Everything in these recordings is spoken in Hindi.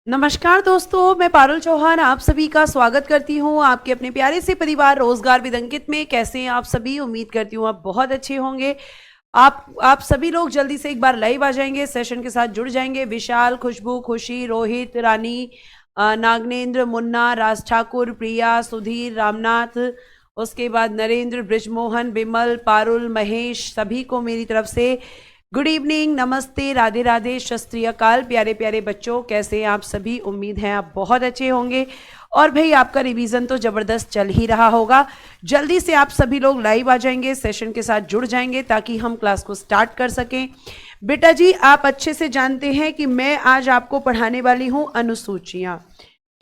नमस्कार दोस्तों, मैं पारुल चौहान आप सभी का स्वागत करती हूँ आपके अपने प्यारे से परिवार रोजगार विद अंकित में। कैसे हैं आप सभी? उम्मीद करती हूँ आप बहुत अच्छे होंगे। आप सभी लोग जल्दी से एक बार लाइव आ जाएंगे, सेशन के साथ जुड़ जाएंगे। विशाल, खुशबू, खुशी, रोहित, रानी, नागनेंद्र, मुन्ना, राज ठाकुर, प्रिया, सुधीर, रामनाथ, उसके बाद नरेंद्र, ब्रिजमोहन, विमल, पारुल, महेश, सभी को मेरी तरफ से गुड इवनिंग, नमस्ते, राधे राधे, सत श्री अकाल। प्यारे प्यारे बच्चों, कैसे हैं आप सभी? उम्मीद है आप बहुत अच्छे होंगे। और भाई आपका रिवीजन तो जबरदस्त चल ही रहा होगा। जल्दी से आप सभी लोग लाइव आ जाएंगे, सेशन के साथ जुड़ जाएंगे ताकि हम क्लास को स्टार्ट कर सकें। बेटा जी, आप अच्छे से जानते हैं कि मैं आज आपको पढ़ाने वाली हूं अनुसूचियां।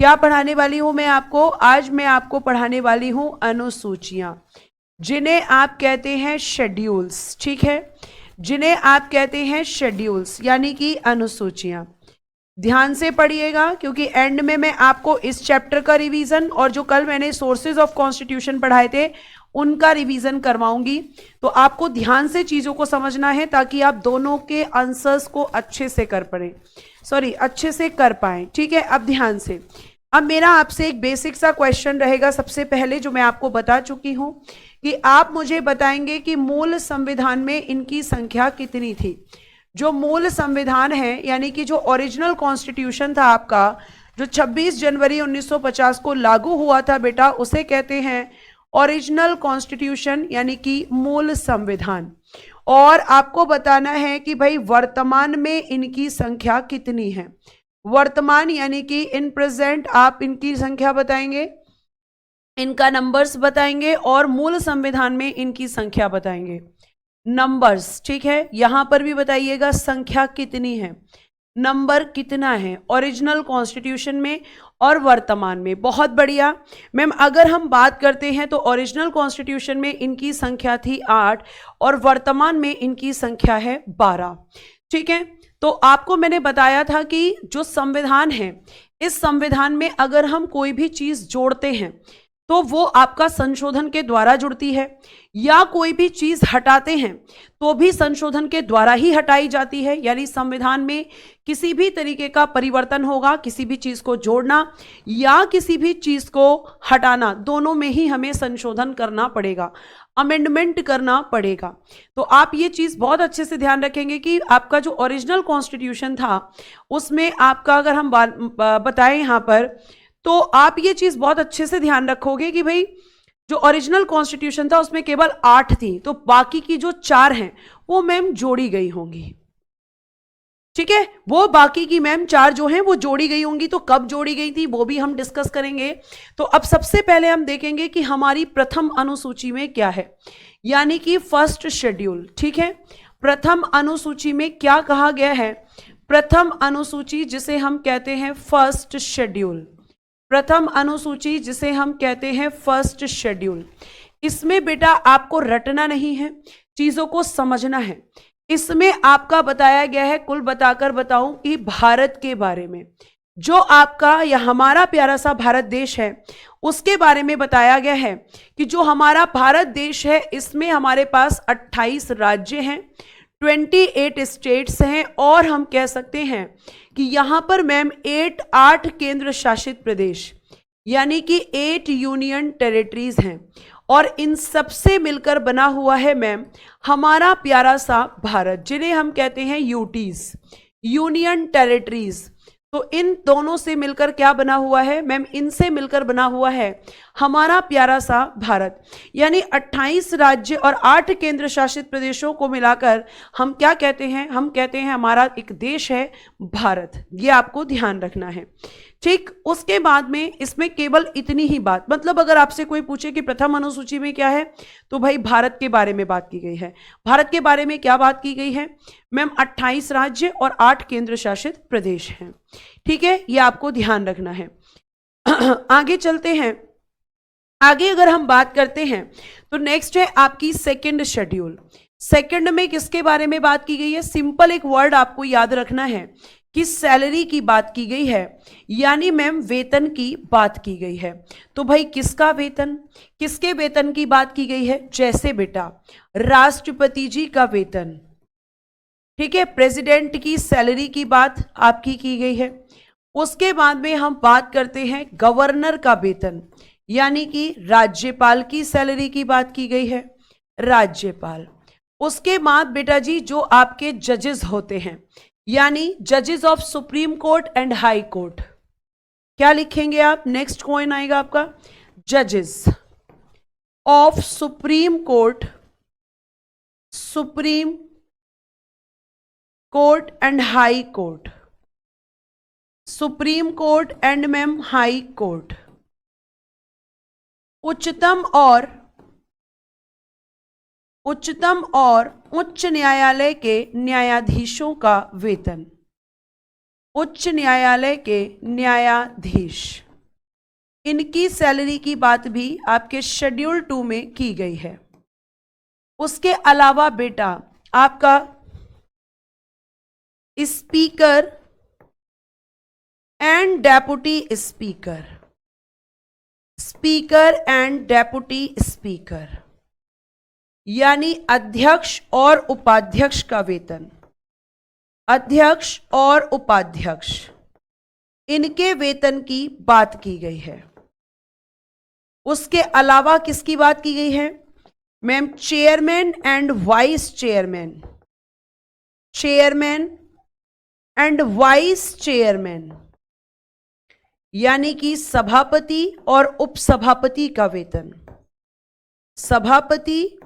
क्या पढ़ाने वाली हूं मैं आपको? आज मैं आपको पढ़ाने वाली हूं अनुसूचियां, जिन्हें आप कहते हैं शेड्यूल्स। ठीक है, जिन्हें आप कहते हैं शेड्यूल्स यानी कि अनुसूचियां। ध्यान से पढ़िएगा क्योंकि एंड में मैं आपको इस चैप्टर का रिवीजन और जो कल मैंने सोर्सेज ऑफ कॉन्स्टिट्यूशन पढ़ाए थे उनका रिवीजन करवाऊंगी। तो आपको ध्यान से चीजों को समझना है ताकि आप दोनों के आंसर्स को अच्छे से अच्छे से कर पाए। ठीक है, अब ध्यान से। अब मेरा आपसे एक बेसिक सा क्वेश्चन रहेगा सबसे पहले, जो मैं आपको बता चुकी हूं कि आप मुझे बताएंगे कि मूल संविधान में इनकी संख्या कितनी थी। जो मूल संविधान है यानी कि जो ओरिजिनल कॉन्स्टिट्यूशन था आपका, जो 26 जनवरी 1950 को लागू हुआ था बेटा, उसे कहते हैं ओरिजिनल कॉन्स्टिट्यूशन यानी कि मूल संविधान। और आपको बताना है कि भाई वर्तमान में इनकी संख्या कितनी है। वर्तमान यानी कि इन प्रेजेंट आप इनकी संख्या बताएंगे, इनका नंबर्स बताएंगे और मूल संविधान में इनकी संख्या बताएंगे। नंबर्स, ठीक है, यहां पर भी बताइएगा संख्या कितनी है, नंबर कितना है ओरिजिनल कॉन्स्टिट्यूशन में और वर्तमान में। बहुत बढ़िया मैम। अगर हम बात करते हैं तो ओरिजिनल कॉन्स्टिट्यूशन में इनकी संख्या थी 8 और वर्तमान में इनकी संख्या है 12। ठीक है, तो आपको मैंने बताया था कि जो संविधान है, इस संविधान में अगर हम कोई भी चीज जोड़ते हैं तो वो आपका संशोधन के द्वारा जुड़ती है, या कोई भी चीज हटाते हैं तो भी संशोधन के द्वारा ही हटाई जाती है। यानी संविधान में किसी भी तरीके का परिवर्तन होगा, किसी भी चीज को जोड़ना या किसी भी चीज को हटाना, दोनों में ही हमें संशोधन करना पड़ेगा, अमेंडमेंट करना पड़ेगा। तो आप ये चीज बहुत अच्छे से ध्यान रखेंगे कि आपका जो ओरिजिनल कॉन्स्टिट्यूशन था उसमें आपका, अगर हम बताएं यहां पर, तो आप ये चीज बहुत अच्छे से ध्यान रखोगे कि भाई जो ओरिजिनल कॉन्स्टिट्यूशन था उसमें केवल 8 थी, तो बाकी की जो 4 हैं वो मैम जोड़ी गई होंगी। ठीक है, वो बाकी की मैम 4 जो हैं वो जोड़ी गई होंगी। तो कब जोड़ी गई थी वो भी हम डिस्कस करेंगे। तो अब सबसे पहले हम देखेंगे कि हमारी प्रथम अनुसूची में क्या है, यानी कि फर्स्ट शेड्यूल। ठीक है, प्रथम अनुसूची में क्या कहा गया है? प्रथम अनुसूची जिसे हम कहते हैं फर्स्ट शेड्यूल, प्रथम अनुसूची जिसे हम कहते हैं फर्स्ट शेड्यूल। इसमें बेटा आपको रटना नहीं है, चीजों को समझना है। इसमें आपका बताया गया है, कुल बताकर बताऊं कि भारत के बारे में, जो आपका या हमारा प्यारा सा भारत देश है उसके बारे में बताया गया है कि जो हमारा भारत देश है इसमें हमारे पास 28 राज्य हैं, 28 स्टेट्स हैं, और हम कह सकते हैं कि यहां पर मैम 8 केंद्र शासित प्रदेश यानी कि 8 यूनियन टेरिटरीज हैं। और इन सब से मिलकर बना हुआ है मैम हमारा प्यारा सा भारत, जिन्हें हम कहते हैं यूटीज, यूनियन टेरिटरीज। तो इन दोनों से मिलकर क्या बना हुआ है मैम? इनसे मिलकर बना हुआ है हमारा प्यारा सा भारत। यानी 28 राज्य और 8 केंद्र शासित प्रदेशों को मिलाकर हम क्या कहते हैं? हम कहते हैं हमारा एक देश है भारत। ये आपको ध्यान रखना है। ठीक, उसके बाद में इसमें केवल इतनी ही बात, मतलब अगर आपसे कोई पूछे कि प्रथम अनुसूची में क्या है, तो भाई भारत के बारे में बात की गई है। भारत के बारे में क्या बात की गई है मैम? 28 राज्य और 8 केंद्र शासित प्रदेश हैं। ठीक है, ये आपको ध्यान रखना है। आगे चलते हैं। आगे अगर हम बात करते हैं तो नेक्स्ट है आपकी सेकंड शेड्यूल। सेकंड में किसके बारे में बात की गई है? सिंपल एक वर्ड आपको याद रखना है कि सैलरी की बात की गई है, यानी मैम वेतन की बात की गई है। तो भाई किसका वेतन, किसके वेतन की बात की गई है? जैसे बेटा राष्ट्रपति जी का वेतन, ठीक है, प्रेसिडेंट की सैलरी की बात आपकी की गई है। उसके बाद में हम बात करते हैं गवर्नर का वेतन, यानी कि राज्यपाल की सैलरी की बात की गई है, राज्यपाल। उसके बाद बेटा जी जो आपके जजेस होते हैं, यानी जजेस of supreme court and high court, क्या लिखेंगे आप? नेक्स्ट कॉइन आएगा आपका जजेस of supreme court, supreme court and high court, supreme court and ma'am high court, उच्चतम और उच्च न्यायालय के न्यायाधीशों का वेतन, उच्च न्यायालय के न्यायाधीश, इनकी सैलरी की बात भी आपके शेड्यूल 2 में की गई है। उसके अलावा बेटा आपका speaker and deputy speaker, speaker and deputy speaker, यानी अध्यक्ष और उपाध्यक्ष का वेतन, अध्यक्ष और उपाध्यक्ष, इनके वेतन की बात की गई है। उसके अलावा किसकी बात की गई है ma'am? Chairman and vice chairman, chairman and vice chairman, यानी कि सभापति और उपसभापति का वेतन, सभापति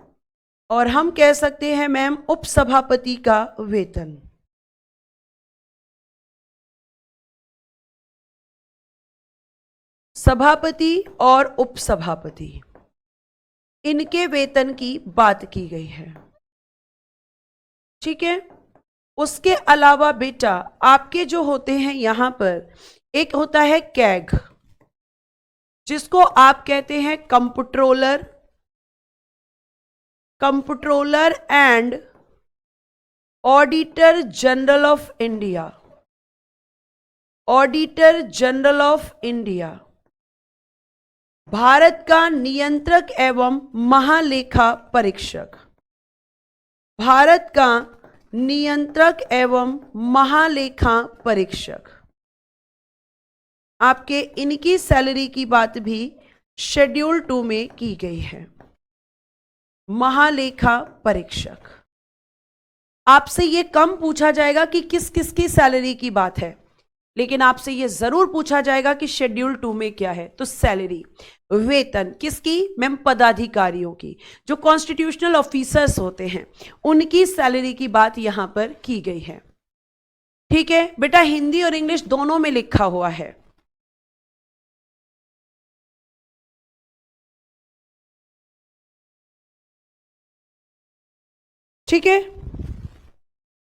और हम कह सकते हैं मैम उपसभापति का वेतन। सभापति और उपसभापति, इनके वेतन की बात की गई है। ठीक है। उसके अलावा बेटा आपके जो होते हैं यहां पर एक होता है कैग, जिसको आप कहते हैं comptroller, comptroller and auditor general of India, auditor general of India, Bharat का नियंत्रक एवं महालेखा परीक्षक, भारत का नियंत्रक एवं महालेखा परीक्षक, आपके इनकी सैलरी की बात भी शेड्यूल 2 में की गई है। महालेखा परीक्षक, आपसे ये कम पूछा जाएगा कि किस किस की सैलरी की बात है, लेकिन आपसे ये जरूर पूछा जाएगा कि शेड्यूल 2 में क्या है। तो सैलरी, वेतन किसकी मैम? पदाधिकारियों की, जो कॉन्स्टिट्यूशनल ऑफिसर्स होते हैं उनकी सैलरी की बात यहां पर की गई है। ठीक है बेटा, हिंदी और इंग्लिश दोनों में लिखा हुआ है। ठीक है,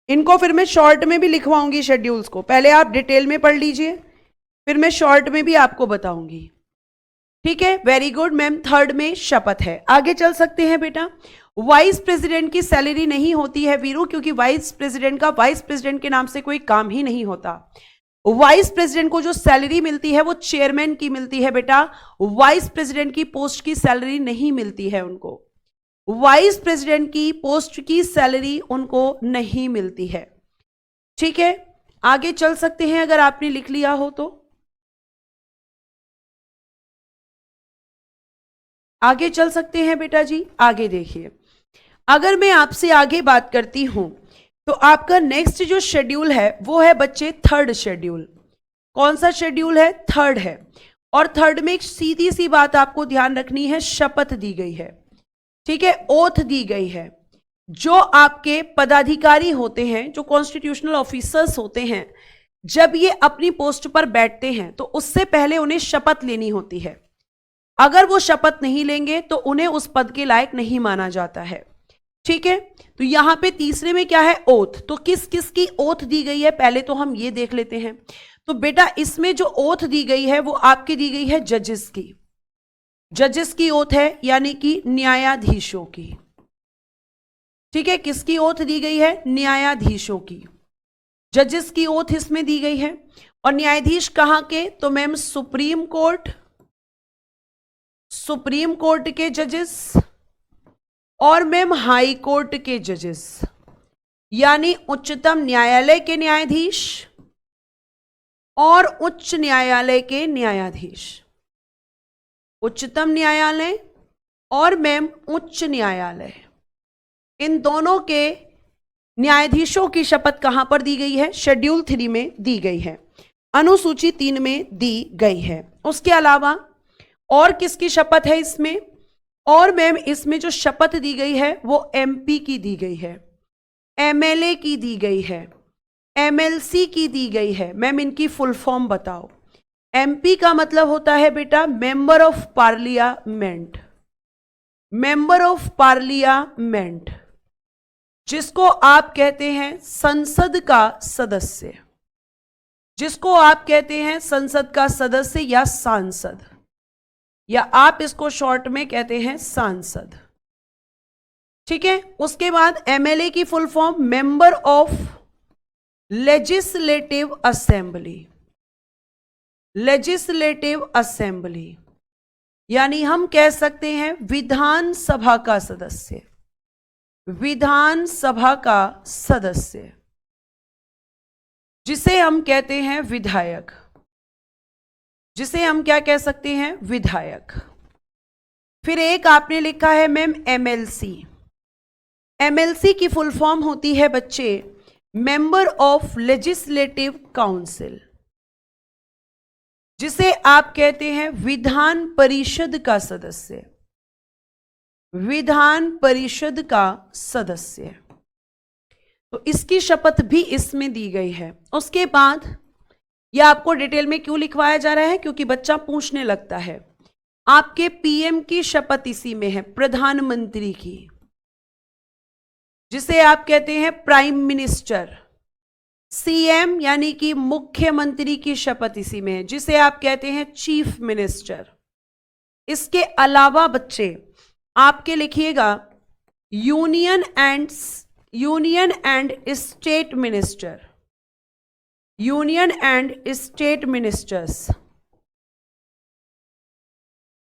इनको फिर मैं शॉर्ट में भी लिखवाऊंगी शेड्यूल्स को, पहले आप डिटेल में पढ़ लीजिए, फिर मैं शॉर्ट में भी आपको बताऊंगी। ठीक है, वेरी गुड मैम। थर्ड में शपथ है। आगे चल सकते हैं बेटा। वाइस प्रेसिडेंट की सैलरी नहीं होती है वीरू, क्योंकि वाइस प्रेसिडेंट का वाइस प्रेसिडेंट के नाम से कोई काम ही नहीं होता। वाइस प्रेसिडेंट को जो सैलरी मिलती है वो चेयरमैन की मिलती है बेटा, वाइस प्रेसिडेंट की पोस्ट की सैलरी नहीं मिलती है उनको, वाइस प्रेसिडेंट की पोस्ट की सैलरी उनको नहीं मिलती है। ठीक है, आगे चल सकते हैं अगर आपने लिख लिया हो तो। आगे चल सकते हैं बेटा जी। आगे देखिए, अगर मैं आपसे आगे बात करती हूं तो आपका नेक्स्ट जो शेड्यूल है वो है बच्चे थर्ड शेड्यूल। कौन सा शेड्यूल है? थर्ड है। और थर्ड में एक सीधी सी बात आपको ध्यान रखनी है, शपथ दी गई है। ठीक है, ओथ दी गई है। जो आपके पदाधिकारी होते हैं, जो कॉन्स्टिट्यूशनल ऑफिसर्स होते हैं, जब ये अपनी पोस्ट पर बैठते हैं तो उससे पहले उन्हें शपथ लेनी होती है। अगर वो शपथ नहीं लेंगे तो उन्हें उस पद के लायक नहीं माना जाता है। ठीक है, तो यहां पे तीसरे में क्या है? ओथ। तो किस किस की ओथ दी गई है पहले तो हम ये देख लेते हैं। तो बेटा इसमें जो ओथ दी गई है वो आपकी दी गई है जजेस की, जजेस की ओथ है, यानी कि न्यायाधीशों की। ठीक है, किसकी ओथ दी गई है? न्यायाधीशों की। जजेस की ओथ इसमें दी गई है। और न्यायाधीश कहां के? तो ma'am supreme court, supreme court के जजेस और मैम हाई कोर्ट के जजेस, यानी उच्चतम न्यायालय के न्यायाधीश और उच्च न्यायालय के न्यायाधीश। उच्चतम न्यायालय और मैम उच्च न्यायालय, इन दोनों के न्यायाधीशों की शपथ कहां पर दी गई है? शेड्यूल 3 में दी गई है, अनुसूची 3 में दी गई है। उसके अलावा और किसकी शपथ है इसमें? और मैम इसमें जो शपथ दी गई है वो एमपी की दी गई है, एमएलए की दी गई है, एमएलसी की दी गई है। मैम इनकी फुल फॉर्म बताओ। एमपी का मतलब होता है बेटा member of parliament, member of parliament, जिसको आप कहते हैं संसद का सदस्य, जिसको आप कहते हैं संसद का सदस्य या सांसद, या आप इसको शॉर्ट में कहते हैं सांसद। ठीक है। उसके बाद एमएलए की full form member of legislative assembly, legislative assembly, यानी हम कह सकते हैं विधानसभा का सदस्य, विधानसभा का सदस्य, जिसे हम कहते हैं विधायक, जिसे हम क्या कह सकते हैं? विधायक। फिर एक आपने लिखा है मैम एमएलसी। एमएलसी की फुल फॉर्म होती है बच्चे मेंबर ऑफ लेजिस्लेटिव काउंसिल, जिसे आप कहते हैं विधान परिषद का सदस्य, विधान परिषद का सदस्य। तो इसकी शपथ भी इसमें दी गई है। उसके बाद यह आपको डिटेल में क्यों लिखवाया जा रहा है? क्योंकि बच्चा पूछने लगता है। आपके पीएम की शपथ इसी में है, प्रधानमंत्री की, जिसे आप कहते हैं प्राइम मिनिस्टर। सीएम यानी कि मुख्यमंत्री की शपथ इसी में है, जिसे आप कहते हैं चीफ मिनिस्टर। इसके अलावा बच्चे आपके लिखिएगा union and state minister, union and state ministers,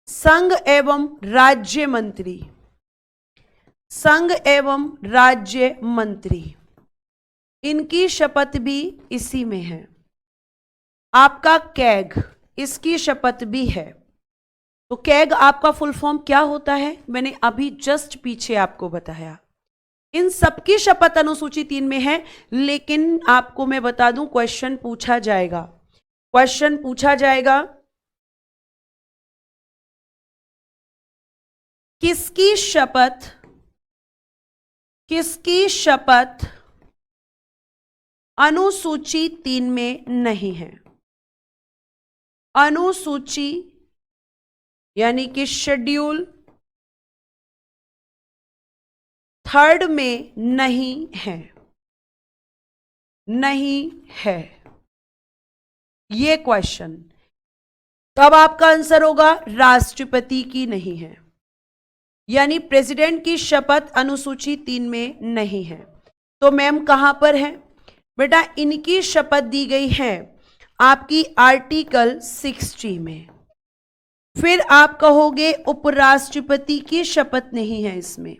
संघ एवं राज्य मंत्री, संघ एवं राज्य मंत्री, इनकी शपथ भी इसी में है। आपका कैग, इसकी शपथ भी है। तो कैग आपका फुल फॉर्म क्या होता है? मैंने अभी जस्ट पीछे आपको बताया। इन सबकी शपथ अनुसूची 3 में है, लेकिन आपको मैं बता दूं क्वेश्चन पूछा जाएगा, क्वेश्चन पूछा जाएगा किसकी शपथ, किसकी शपथ अनुसूची 3 में नहीं है? अनुसूची यानी कि शेड्यूल 3 में नहीं है, नहीं है ये क्वेश्चन। तब आपका आंसर होगा राष्ट्रपति की नहीं है, यानी प्रेसिडेंट की शपथ अनुसूची 3 में नहीं है। तो मैम कहां पर है बेटा? इनकी शपथ दी गई है आपकी आर्टिकल 60 में। फिर आप कहोगे उपराष्ट्रपति की शपथ नहीं है इसमें।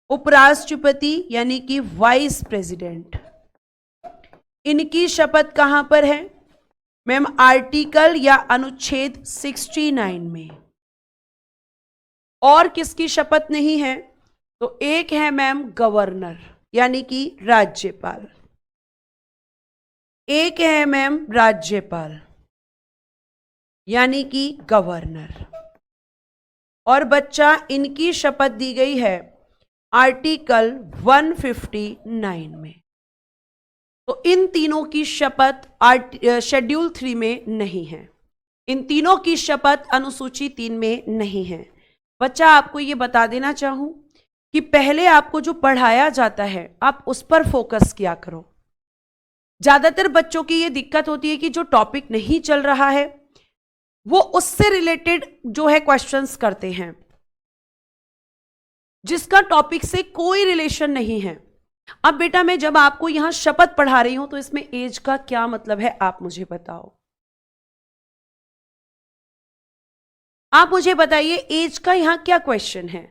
उपराष्ट्रपति यानी कि वाइस प्रेसिडेंट, इनकी शपथ कहां पर है मैम? आर्टिकल या अनुच्छेद 69 में। और किसकी शपथ नहीं है? तो एक है मैम गवर्नर यानी कि राज्यपाल, एक है मैम राज्यपाल यानी कि गवर्नर। और बच्चा इनकी शपथ दी गई है आर्टिकल 159 में। तो इन तीनों की शपथ शेड्यूल 3 में नहीं है, इन तीनों की शपथ अनुसूची 3 में नहीं है। बच्चा आपको ये बता देना चाहूं कि पहले आपको जो पढ़ाया जाता है आप उस पर फोकस किया करो। ज्यादातर बच्चों की ये दिक्कत होती है कि जो टॉपिक नहीं चल रहा है वो उससे रिलेटेड जो है क्वेश्चंस करते हैं, जिसका टॉपिक से कोई रिलेशन नहीं है। अब बेटा मैं जब आपको यहां शपथ पढ़ा रही हूं तो इसमें एज का क्या मतलब है आप मुझे बताओ। आप मुझे बताइए एज का यहां क्या क्वेश्चन है?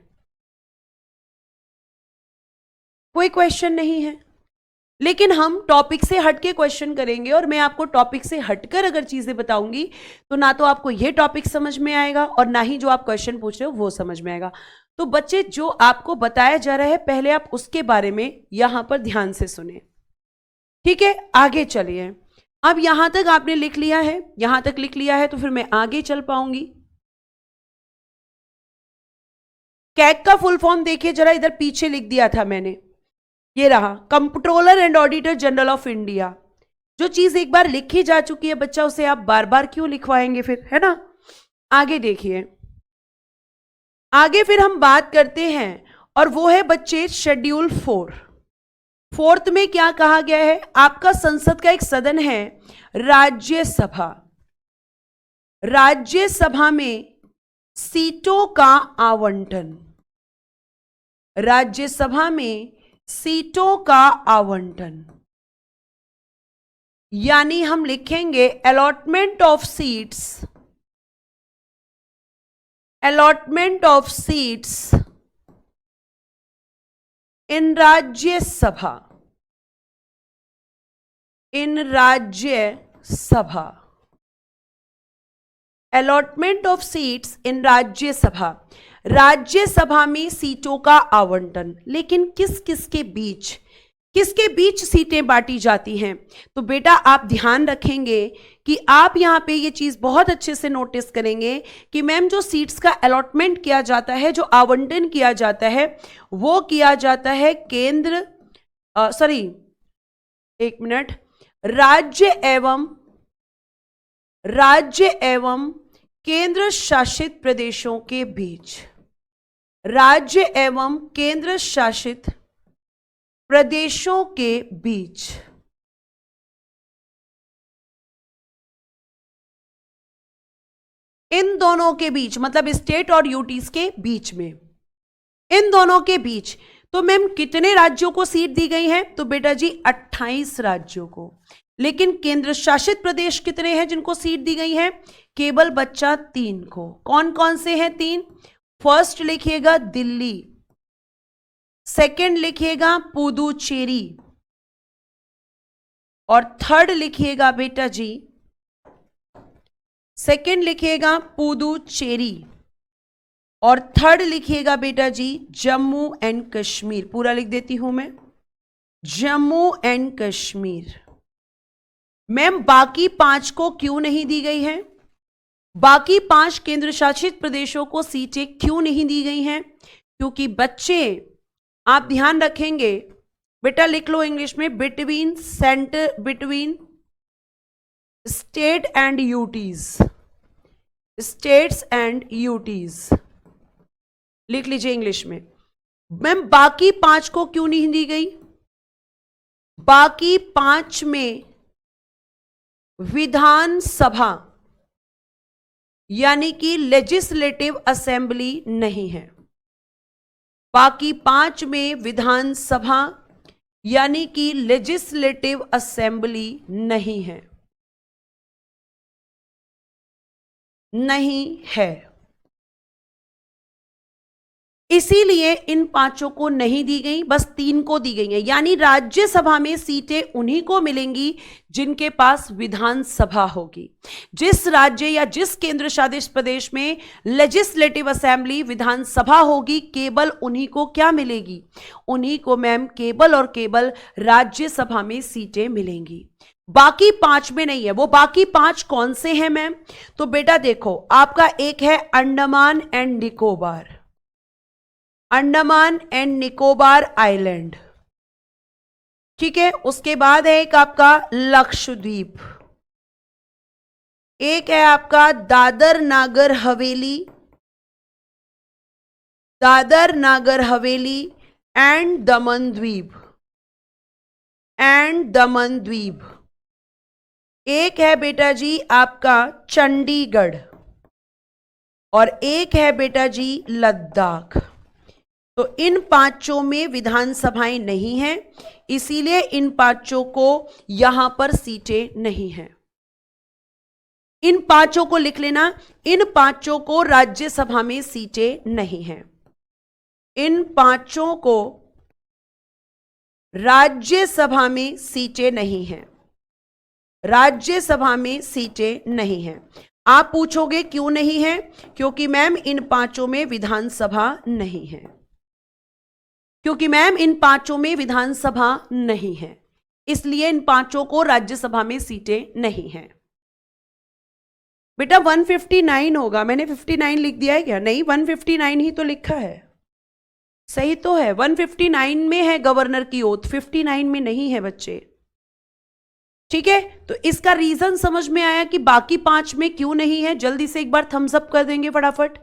कोई क्वेश्चन नहीं है। लेकिन हम टॉपिक से हटके क्वेश्चन करेंगे और मैं आपको टॉपिक से हटकर अगर चीजें बताऊंगी तो ना तो आपको ये टॉपिक समझ में आएगा और ना ही जो आप क्वेश्चन पूछ रहे हो वो समझ में आएगा। तो बच्चे, जो आपको बताया जा रहा है पहले आप उसके बारे में यहां पर ध्यान से सुने, ठीक है? आगे चलिए। अब यहां तक आपने लिख लिया है, यहां तक लिख लिया है तो फिर मैं आगे चल पाऊंगी। कैग का फुल फॉर्म देखिए जरा, इधर पीछे लिख दिया था मैंने, ये रहा, controller and auditor general of India. जो चीज एक बार लिखी जा चुकी है बच्चा, उसे आप बार बार क्यों लिखवाएंगे फिर, है ना? आगे देखिए, आगे फिर हम बात करते हैं और वो है बच्चे शेड्यूल 4। फोर्थ में क्या कहा गया है? आपका संसद का एक सदन है राज्यसभा। राज्यसभा में सीटों का आवंटन, राज्यसभा में सीटों का आवंटन, यानी हम लिखेंगे allotment of seats, allotment of seats in Rajya Sabha, in Rajya Sabha, allotment of seats in Rajya Sabha, Rajya Sabha में सीटों का आवंटन। लेकिन किस किस के बीच, किसके बीच सीटें बांटी जाती हैं? तो बेटा आप ध्यान रखेंगे कि आप यहां पे ये चीज बहुत अच्छे से नोटिस करेंगे कि मैम जो सीट्स का अलॉटमेंट किया जाता है, जो आवंटन किया जाता है, वो किया जाता है केंद्र, सॉरी एक मिनट, राज्य एवं केंद्र शासित प्रदेशों के बीच, राज्य एवं केंद्र शासित प्रदेशों के बीच। इन दोनों के बीच मतलब स्टेट और यूटीज के बीच में, इन दोनों के बीच। तो मैम कितने राज्यों को सीट दी गई है? तो बेटा जी 28 राज्यों को। लेकिन केंद्र शासित प्रदेश कितने हैं जिनको सीट दी गई है? केवल बच्चा 3 को। कौन कौन से हैं 3? फर्स्ट लिखिएगा दिल्ली, सेकंड लिखिएगा पुदुचेरी और थर्ड लिखिएगा बेटा जी, सेकंड लिखिएगा पुदुचेरी और थर्ड लिखिएगा बेटा जी जम्मू एंड कश्मीर। पूरा लिख देती हूं मैं, जम्मू एंड कश्मीर। मैम बाकी 5 को क्यों नहीं दी गई है? बाकी 5 केंद्र शासित प्रदेशों को सीटें क्यों नहीं दी गई हैं? क्योंकि बच्चे आप ध्यान रखेंगे, बेटा लिख लो इंग्लिश में, between state and UTs, states and UTs लिख लीजिए इंग्लिश में। मैम बाकी 5 को क्यों नहीं दी गई? बाकी 5 में विधानसभा यानी कि लेजिस्लेटिव असेंबली नहीं है। बाकी 5 में विधानसभा यानी कि लेजिस्लेटिव असेंबली नहीं है, नहीं है। इसीलिए इन 5 को नहीं दी गई, बस 3 को दी गई है। यानी राज्यसभा में सीटें उन्हीं को मिलेंगी जिनके पास विधानसभा होगी। जिस राज्य या जिस केंद्र शासित प्रदेश में लेजिस्लेटिव असेंबली विधानसभा होगी, केवल उन्हीं को क्या मिलेगी? उन्हीं को मैम केवल और केवल राज्यसभा में सीटें मिलेंगी। बाकी 5 में नहीं है। वो बाकी 5 कौन से हैं मैम? तो बेटा देखो, आपका एक है Andaman and Nicobar, Andaman and Nicobar island, ठीक है। उसके बाद है एक आपका लक्षद्वीप, एक है आपका दादर नागर हवेली, दादर नागर हवेली एंड दमन द्वीप, एंड दमन द्वीप। एक है बेटा जी आपका चंडीगढ़ और एक है बेटा जी लद्दाख। तो इन 5 में विधानसभाएं नहीं हैं, इसीलिए इन 5 को यहां पर सीटें नहीं हैं। इन 5 को लिख लेना, इन 5 को राज्यसभा में सीटें नहीं हैं। इन 5 को राज्यसभा में सीटें नहीं हैं, राज्यसभा में सीटें नहीं हैं। आप पूछोगे क्यों नहीं है? क्योंकि मैम इन पांचों में विधानसभा नहीं है, क्योंकि मैम इन पांचों में विधानसभा नहीं है, इसलिए इन पांचों को राज्यसभा में सीटें नहीं हैं। बेटा 159 होगा, मैंने 59 लिख दिया है क्या? नहीं, 159 ही तो लिखा है, सही तो है। 159 में है गवर्नर की ओथ, 59 में नहीं है बच्चे। ठीक है, तो इसका रीजन समझ में आया कि बाकी पांच में क्यों नहीं है। जल्दी से एक बार थम्स अप कर देंगे फटाफट,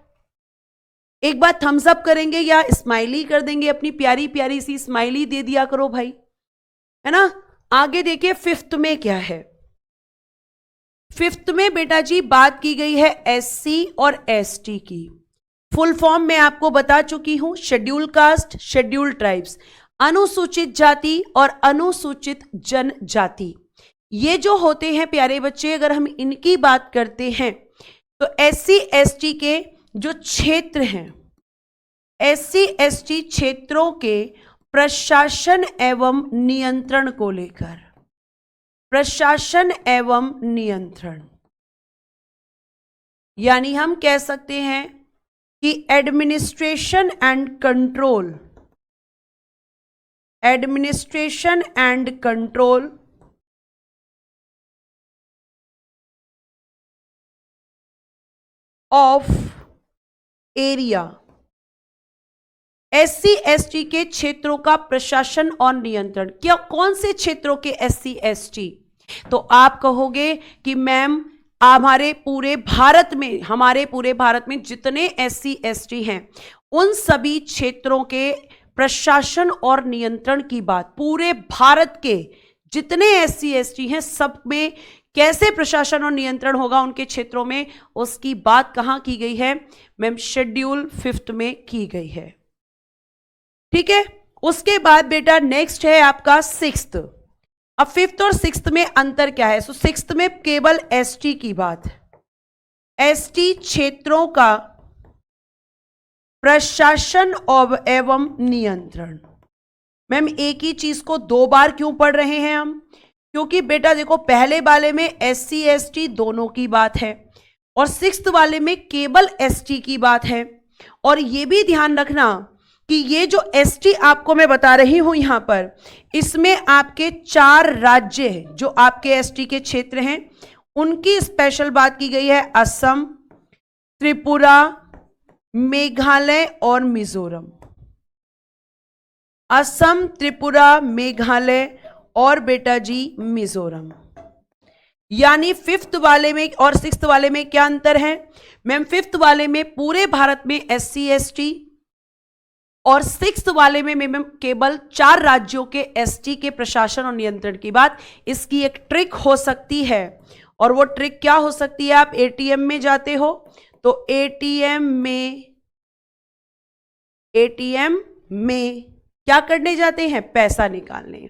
एक बार थम्स अप करेंगे या स्माइली कर देंगे, अपनी प्यारी प्यारी सी स्माइली दे दिया करो भाई, है ना। आगे देखिए फिफ्थ में क्या है। फिफ्थ में बेटा जी बात की गई है एससी और एसटी की। फुल फॉर्म मैं आपको बता चुकी हूं, शेड्यूल कास्ट, शेड्यूल ट्राइब्स, अनुसूचित जाति और अनुसूचित जनजाति। ये जो होते हैं प्यारे बच्चे, अगर हम इनकी बात करते हैं तो एससी एसटी के जो क्षेत्र हैं, एससी एसटी क्षेत्रों के प्रशासन एवं नियंत्रण को लेकर, प्रशासन एवं नियंत्रण, यानी हम कह सकते हैं कि administration and control, administration and control of area, SC ST के क्षेत्रों का प्रशासन और नियंत्रण। क्या कौन से क्षेत्रों के एससी एसटी? तो आप कहोगे कि मैम हमारे पूरे भारत में, हमारे पूरे भारत में जितने एससी एसटी हैं उन सभी क्षेत्रों के प्रशासन और नियंत्रण की बात, पूरे भारत के जितने एससी एसटी हैं सब में कैसे प्रशासन और नियंत्रण होगा उनके क्षेत्रों में, उसकी बात कहां की गई है मैम? शेड्यूल फिफ्थ में की गई है। ठीक है, उसके बाद बेटा नेक्स्ट है आपका सिक्स्थ। अब फिफ्थ और सिक्स्थ में अंतर क्या है? सो सिक्स्थ में केवल एसटी की बात, एसटी क्षेत्रों का प्रशासन और एवं नियंत्रण। मैम एक ही चीज को दो बार क्यों पढ़ रहे हैं हम? क्योंकि बेटा देखो पहले वाले में एससी एसटी दोनों की बात है और सिक्स्थ वाले में केवल एसटी की बात है। और ये भी ध्यान रखना कि ये जो एसटी आपको मैं बता रही हूं यहां पर, इसमें आपके 4 राज्य हैं जो आपके एसटी के क्षेत्र हैं, उनकी स्पेशल बात की गई है। असम, त्रिपुरा, मेघालय और मिजोरम। असम, त्रिपुरा, मेघालय और बेटा जी मिजोरम। यानी फिफ्थ वाले में और सिक्स्थ वाले में क्या अंतर है मैम? फिफ्थ वाले में पूरे भारत में एससी एसटी और सिक्स्थ वाले में मैम केवल 4 राज्यों के एसटी के प्रशासन और नियंत्रण की बात। इसकी एक ट्रिक हो सकती है, और वो ट्रिक क्या हो सकती है? आप एटीएम में जाते हो तो एटीएम में क्या करने जाते हैं? पैसा निकालने।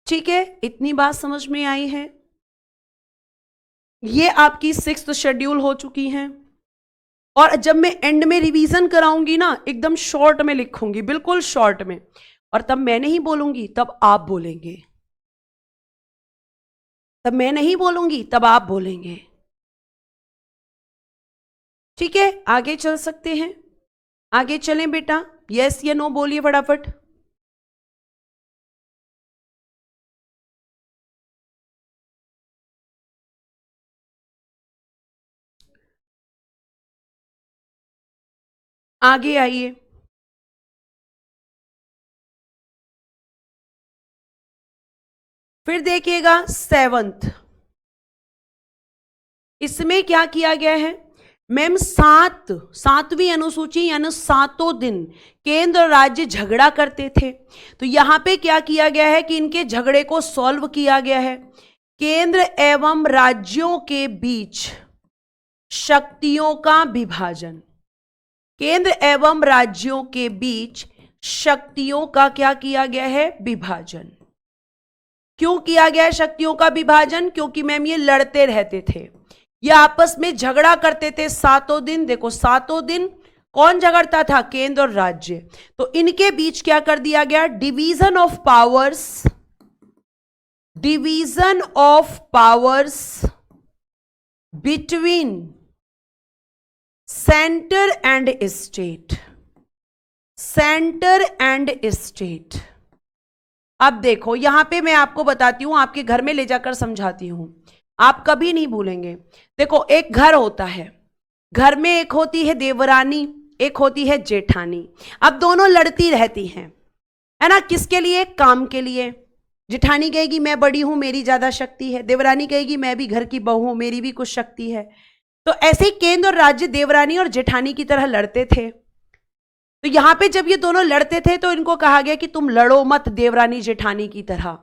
ठीक है, इतनी बात समझ में आई है। ये आपकी सिक्स्थ शेड्यूल हो चुकी हैं। और जब मैं एंड में रिवीजन कराऊंगी ना, एकदम शॉर्ट में लिखूंगी, बिल्कुल शॉर्ट में, और तब मैं नहीं बोलूंगी तब आप बोलेंगे, तब मैं नहीं बोलूंगी तब आप बोलेंगे। ठीक है, आगे चल सकते हैं। आगे चलें बेटा, यस या नो बोलिए फटाफट। आगे आइए। फिर देखिएगा सेवंथ, इसमें क्या किया गया है मैम? सातवीं अनुसूची यानी 7 दिन केंद्र और राज्य झगड़ा करते थे, तो यहां पे क्या किया गया है कि इनके झगड़े को सॉल्व किया गया है। केंद्र एवं राज्यों के बीच शक्तियों का विभाजन, केंद्र एवं राज्यों के बीच शक्तियों का क्या किया गया है? विभाजन। क्यों किया गया है शक्तियों का विभाजन? क्योंकि मैम ये लड़ते रहते थे, ये आपस में झगड़ा करते थे 7 दिन। देखो 7 दिन कौन झगड़ता था? केंद्र और राज्य। तो इनके बीच क्या कर दिया गया? Division of powers, division of powers between centre and state, centre and state. अब देखो यहां पे मैं आपको बताती हूं, आपके घर में ले जाकर समझाती हूं, आप कभी नहीं भूलेंगे। देखो एक घर होता है, घर में एक होती है देवरानी, एक होती है जेठानी। अब दोनों लड़ती रहती हैं, है ना, किसके लिए? काम के लिए। जेठानी कहेगी मैं बड़ी हूं, मेरी ज्यादा शक्ति है, देवरानी कहेगी मैं भी घर की बहू हूं, मेरी भी कुछ शक्ति है। तो ऐसे ही केंद्र और राज्य देवरानी और जेठानी की तरह लड़ते थे। तो यहां पे जब ये दोनों लड़ते थे तो इनको कहा गया कि तुम लड़ो मत देवरानी जेठानी की तरह,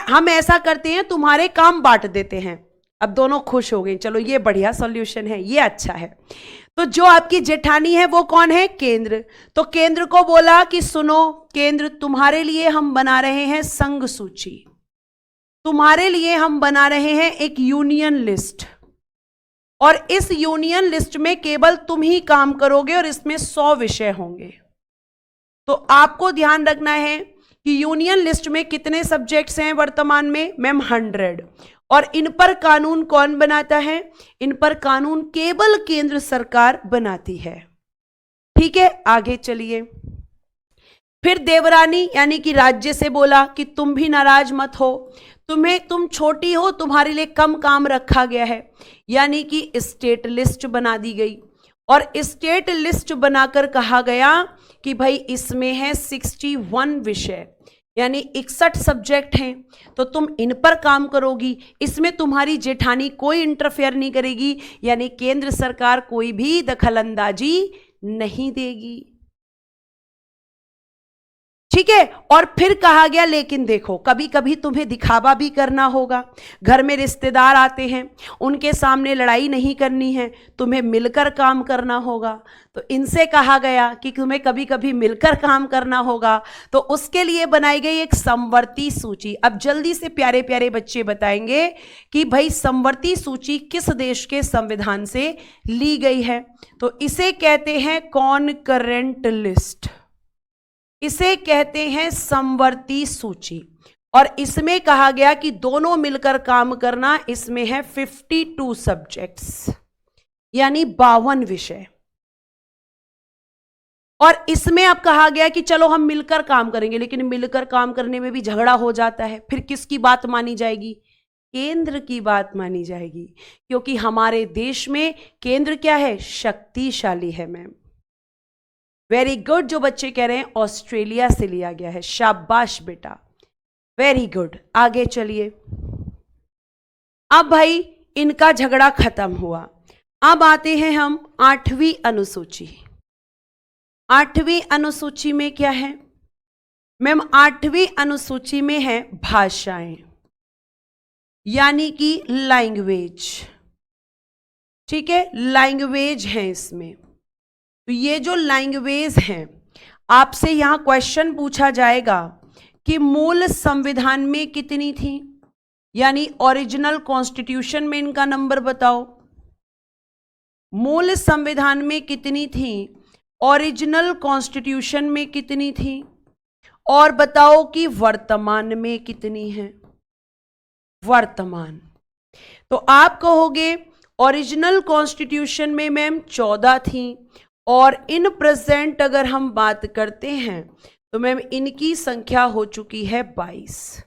हम ऐसा करते हैं, तुम्हारे काम बांट देते हैं। अब दोनों खुश हो गए, चलो ये बढ़िया सॉल्यूशन है, ये अच्छा है। तो जो आपकी जेठानी है वो कौन है? केंद्र। तो केंद्र को बोला कि सुनो केंद्र, तुम्हारे लिए हम बना रहे हैं संघ सूची, तुम्हारे लिए हम बना रहे हैं एक यूनियन लिस्ट, और इस यूनियन लिस्ट में केवल तुम ही काम करोगे और इसमें 100 विषय होंगे। तो आपको ध्यान रखना है कि यूनियन लिस्ट में कितने सब्जेक्ट्स हैं वर्तमान में? मैम 100। और इन पर कानून कौन बनाता है? इन पर कानून केवल केंद्र सरकार बनाती है। ठीक है, आगे चलिए। फिर देवरानी यानी कि राज्य से बोला कि तुम भी नाराज मत हो, तुम छोटी हो, तुम्हारे लिए कम काम रखा गया है, यानी कि स्टेट लिस्ट बना दी गई। और स्टेट लिस्ट बनाकर कहा गया कि भाई इसमें है 61 विषय, यानी 61 सब्जेक्ट हैं, तो तुम इन पर काम करोगी, इसमें तुम्हारी जेठानी कोई इंटरफेयर नहीं करेगी, यानी केंद्र सरकार कोई भी दखलंदाजी नहीं देगी। ठीक है। और फिर कहा गया लेकिन देखो कभी कभी तुम्हें दिखावा भी करना होगा, घर में रिश्तेदार आते हैं, उनके सामने लड़ाई नहीं करनी है, तुम्हें मिलकर काम करना होगा। तो इनसे कहा गया कि तुम्हें कभी कभी मिलकर काम करना होगा, तो उसके लिए बनाई गई एक समवर्ती सूची। अब जल्दी से प्यारे प्यारे बच्चे बताएंगे कि भाई समवर्ती सूची किस देश के संविधान से ली गई है? तो इसे कहते हैं कॉनकरेंट लिस्ट, इसे कहते हैं समवर्ती सूची। और इसमें कहा गया कि दोनों मिलकर काम करना, इसमें है 52 सब्जेक्ट्स, यानी 52 विषय। और इसमें अब कहा गया कि चलो हम मिलकर काम करेंगे, लेकिन मिलकर काम करने में भी झगड़ा हो जाता है, फिर किसकी बात मानी जाएगी? केंद्र की बात मानी जाएगी, क्योंकि हमारे देश में केंद्र क्या है? शक्तिशाली है। मैम वेरी गुड, जो बच्चे कह रहे हैं ऑस्ट्रेलिया से लिया गया है, शाबाश बेटा, वेरी गुड। आगे चलिए। अब भाई इनका झगड़ा खत्म हुआ, अब आते हैं हम 8वीं अनुसूची। 8वीं अनुसूची में क्या है? मैम 8वीं अनुसूची में है भाषाएं, यानी कि लैंग्वेज। ठीक है, लैंग्वेज है इसमें। तो ये जो लैंग्वेज है, आपसे यहां क्वेश्चन पूछा जाएगा कि मूल संविधान में कितनी थी, यानी ओरिजिनल कॉन्स्टिट्यूशन में इनका नंबर बताओ। मूल संविधान में कितनी थी, ओरिजिनल कॉन्स्टिट्यूशन में कितनी थी, और बताओ कि वर्तमान में कितनी है? वर्तमान। तो आप कहोगे ओरिजिनल कॉन्स्टिट्यूशन में मैम 14 थी, और इन प्रेजेंट अगर हम बात करते हैं तो मैम इनकी संख्या हो चुकी है 22।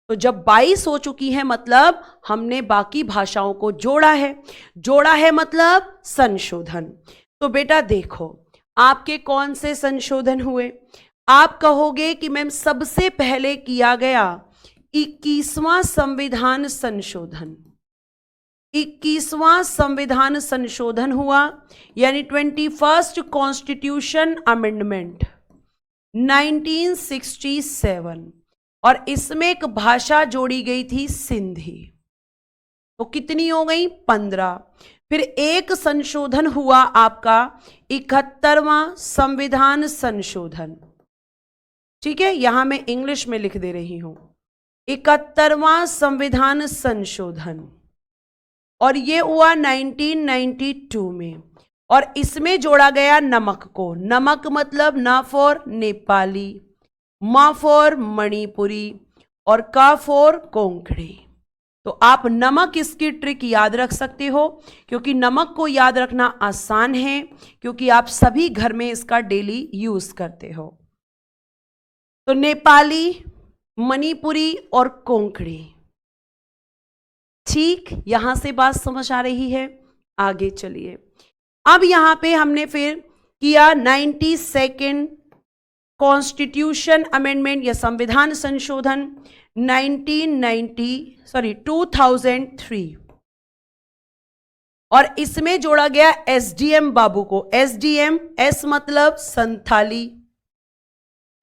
तो जब 22 हो चुकी है मतलब हमने बाकी भाषाओं को जोड़ा है, जोड़ा है मतलब संशोधन। तो बेटा देखो आपके कौन से संशोधन हुए? आप कहोगे कि मैम सबसे पहले किया गया 21वां संविधान संशोधन, 21वां संविधान संशोधन हुआ, यानी 21st कॉन्स्टिट्यूशन अमेंडमेंट 1967, और इसमें एक भाषा जोड़ी गई थी सिंधी। तो कितनी हो गई? 15। फिर एक संशोधन हुआ आपका 71वां संविधान संशोधन। ठीक है, यहां मैं इंग्लिश में लिख दे रही हूं, 71वां संविधान संशोधन, और ये हुआ 1992 में। और इसमें जोड़ा गया नमक को। नमक मतलब न फॉर नेपाली, म फॉर मणिपुरी और क फॉर कोंकणी। तो आप नमक इसकी ट्रिक याद रख सकते हो, क्योंकि नमक को याद रखना आसान है, क्योंकि आप सभी घर में इसका डेली यूज करते हो। तो नेपाली, मणिपुरी और कोंकणी। ठीक, यहां से बात समझ आ रही है। आगे चलिए। अब यहां पे हमने फिर किया 92nd कॉन्स्टिट्यूशन अमेंडमेंट या संविधान संशोधन 2003 और इसमें जोड़ा गया एसडीएम बाबू को। एसडीएम, एस मतलब संथाली,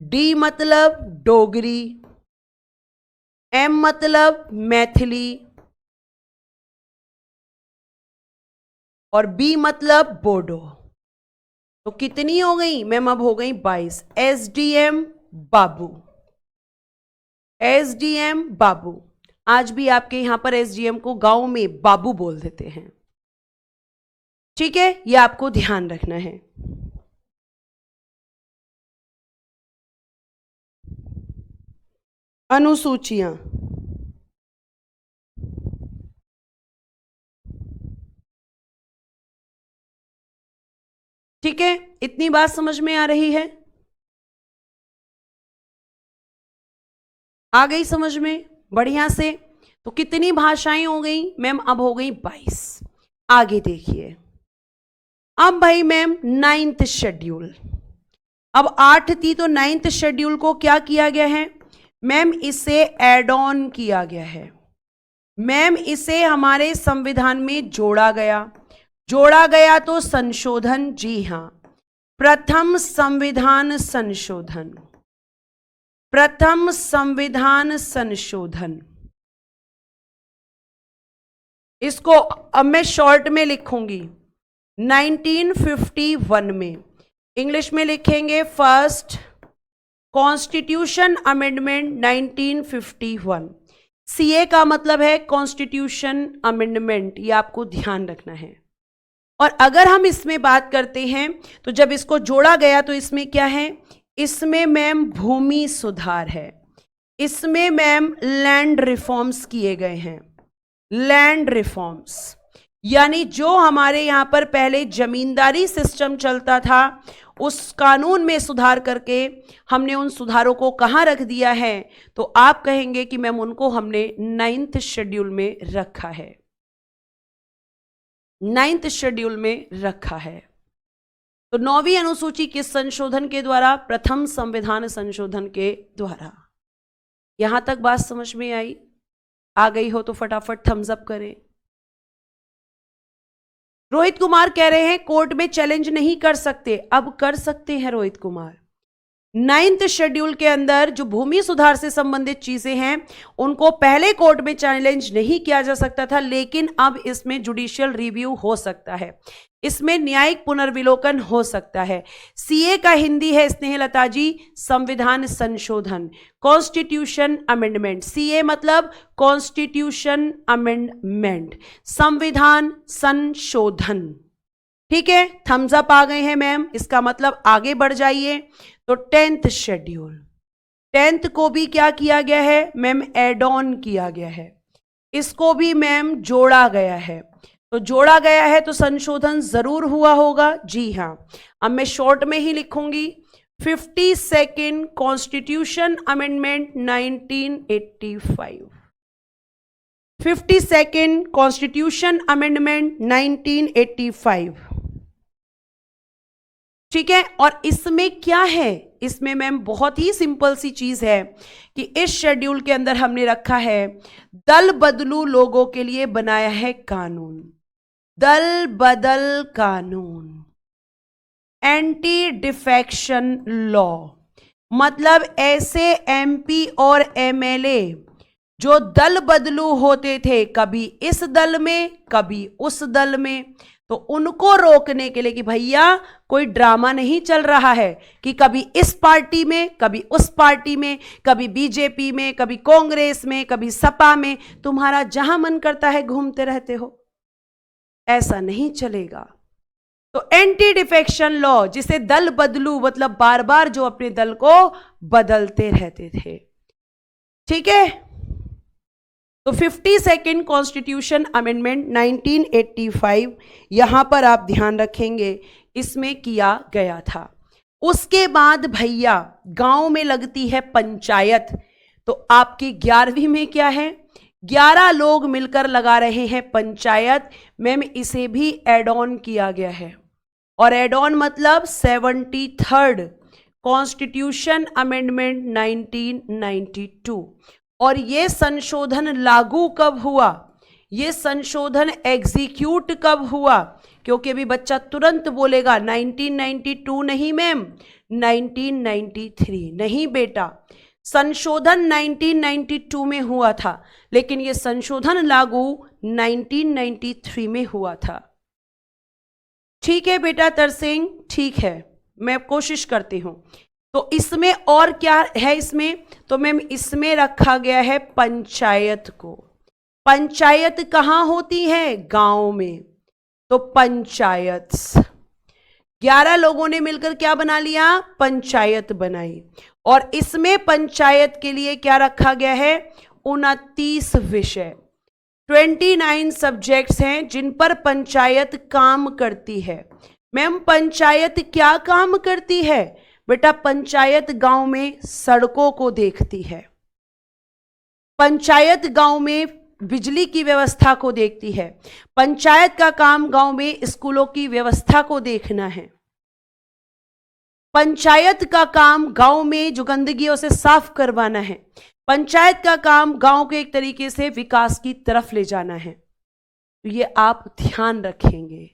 डी मतलब डोगरी, एम मतलब मैथिली और बी मतलब बोडो। तो कितनी हो गई मैम? अब हो गई 22। एसडीएम बाबू, एसडीएम बाबू। आज भी आपके यहां पर एसडीएम को गांव में बाबू बोल देते हैं। ठीक है, यह आपको ध्यान रखना है। अनुसूचियां, ठीक है, इतनी बात समझ में आ रही है? आ गई समझ में? बढ़िया से। तो कितनी भाषाएं हो गई मैम? अब हो गई 22। आगे देखिए। अब भाई मैम 9th शेड्यूल। अब 8 थी तो 9th शेड्यूल को क्या किया गया है मैम? इसे एड ऑन किया गया है मैम। इसे हमारे संविधान में जोड़ा गया। जोड़ा गया तो संशोधन, जी हां, प्रथम संविधान संशोधन, प्रथम संविधान संशोधन। इसको अब मैं शॉर्ट में लिखूंगी 1951 में। इंग्लिश में लिखेंगे फर्स्ट कॉन्स्टिट्यूशन अमेंडमेंट 1951। सीए का मतलब है कॉन्स्टिट्यूशन अमेंडमेंट, ये आपको ध्यान रखना है। और अगर हम इसमें बात करते हैं तो जब इसको जोड़ा गया तो इसमें क्या है? इसमें मैम भूमि सुधार है, इसमें मैम लैंड रिफॉर्म्स किए गए हैं। लैंड रिफॉर्म्स यानी जो हमारे यहां पर पहले जमींदारी सिस्टम चलता था, उस कानून में सुधार करके हमने उन सुधारों को कहां रख दिया है? तो आप कहेंगे कि मैम उनको हमने 9th शेड्यूल में रखा है, 9th शेड्यूल में रखा है। तो 9वीं अनुसूची किस संशोधन के द्वारा? प्रथम संविधान संशोधन के द्वारा। यहां तक बात समझ में आई? आ गई हो तो फटाफट थम्स अप करें। रोहित कुमार कह रहे हैं कोर्ट में चैलेंज नहीं कर सकते। अब कर सकते हैं रोहित कुमार। 9th शेड्यूल के अंदर जो भूमि सुधार से संबंधित चीजें हैं उनको पहले कोर्ट में चैलेंज नहीं किया जा सकता था, लेकिन अब इसमें जुडिशियल रिव्यू हो सकता है, इसमें न्यायिक पुनर्विलोकन हो सकता है। सीए का हिंदी है स्नेहलता जी संविधान संशोधन, कॉन्स्टिट्यूशन अमेंडमेंट। सीए मतलब कॉन्स्टिट्यूशन अमेंडमेंट, संविधान संशोधन। ठीक है, थम्स अप आ गए हैं मैम, इसका मतलब आगे बढ़ जाइए। तो 10th शेड्यूल, 10th को भी क्या किया गया है मैम? एड ऑन किया गया है, इसको भी मैम जोड़ा गया है। तो जोड़ा गया है तो संशोधन जरूर हुआ होगा, जी हां। अब मैं शॉर्ट में ही लिखूंगी 52nd constitution amendment 1985, 52nd constitution amendment 1985। ठीक है, और इसमें क्या है? इसमें मैम बहुत ही सिंपल सी चीज है कि इस शेड्यूल के अंदर हमने रखा है दल बदलू लोगों के लिए बनाया है कानून, दल बदल कानून, एंटी डिफेक्शन लॉ। मतलब ऐसे एमपी और एमएलए जो दल बदलू होते थे, कभी इस दल में कभी उस दल में, तो उनको रोकने के लिए कि भैया कोई ड्रामा नहीं चल रहा है कि कभी इस पार्टी में कभी उस पार्टी में, कभी बीजेपी में कभी कांग्रेस में कभी सपा में, तुम्हारा जहां मन करता है घूमते रहते हो, ऐसा नहीं चलेगा। तो एंटी डिफेक्शन लॉ, जिसे दल बदलू मतलब बार बार जो अपने दल को बदलते रहते थे। ठीक है, तो 52nd कॉन्स्टिट्यूशन अमेंडमेंट 1985 यहां पर आप ध्यान रखेंगे इसमें किया गया था। उसके बाद भैया गांव में लगती है पंचायत, तो आपकी 11वीं में क्या है, 11 लोग मिलकर लगा रहे हैं पंचायत। मैम इसे भी एड ऑन किया गया है, और एड ऑन मतलब 73rd कॉन्स्टिट्यूशन अमेंडमेंट 1992। और ये संशोधन लागू कब हुआ, ये संशोधन एग्जीक्यूट कब हुआ, क्योंकि अभी बच्चा तुरंत बोलेगा 1992 नहीं मैम, 1993 नहीं बेटा, संशोधन 1992 में हुआ था, लेकिन ये संशोधन लागू 1993 में हुआ था। ठीक है बेटा तरसेंग, ठीक है, मैं कोशिश करती हूं। तो इसमें और क्या है इसमें, तो मैम इसमें रखा गया है पंचायत को। पंचायत कहां होती है, गांव में, तो पंचायत 11 लोगों ने मिलकर क्या बना लिया, पंचायत बनाई। और इसमें पंचायत के लिए क्या रखा गया है, 29 विषय, 29 सब्जेक्ट्स हैं जिन पर पंचायत काम करती है। मैम पंचायत क्या काम करती है, बेटा पंचायत गांव में सड़कों को देखती है, पंचायत गांव में बिजली की व्यवस्था को देखती है, पंचायत का काम गांव में स्कूलों की व्यवस्था को देखना है, पंचायत का काम गांव में जो गंदगियों से साफ करवाना है, पंचायत का काम गांव को एक तरीके से विकास की तरफ ले जाना है। तो ये आप ध्यान रखेंगे।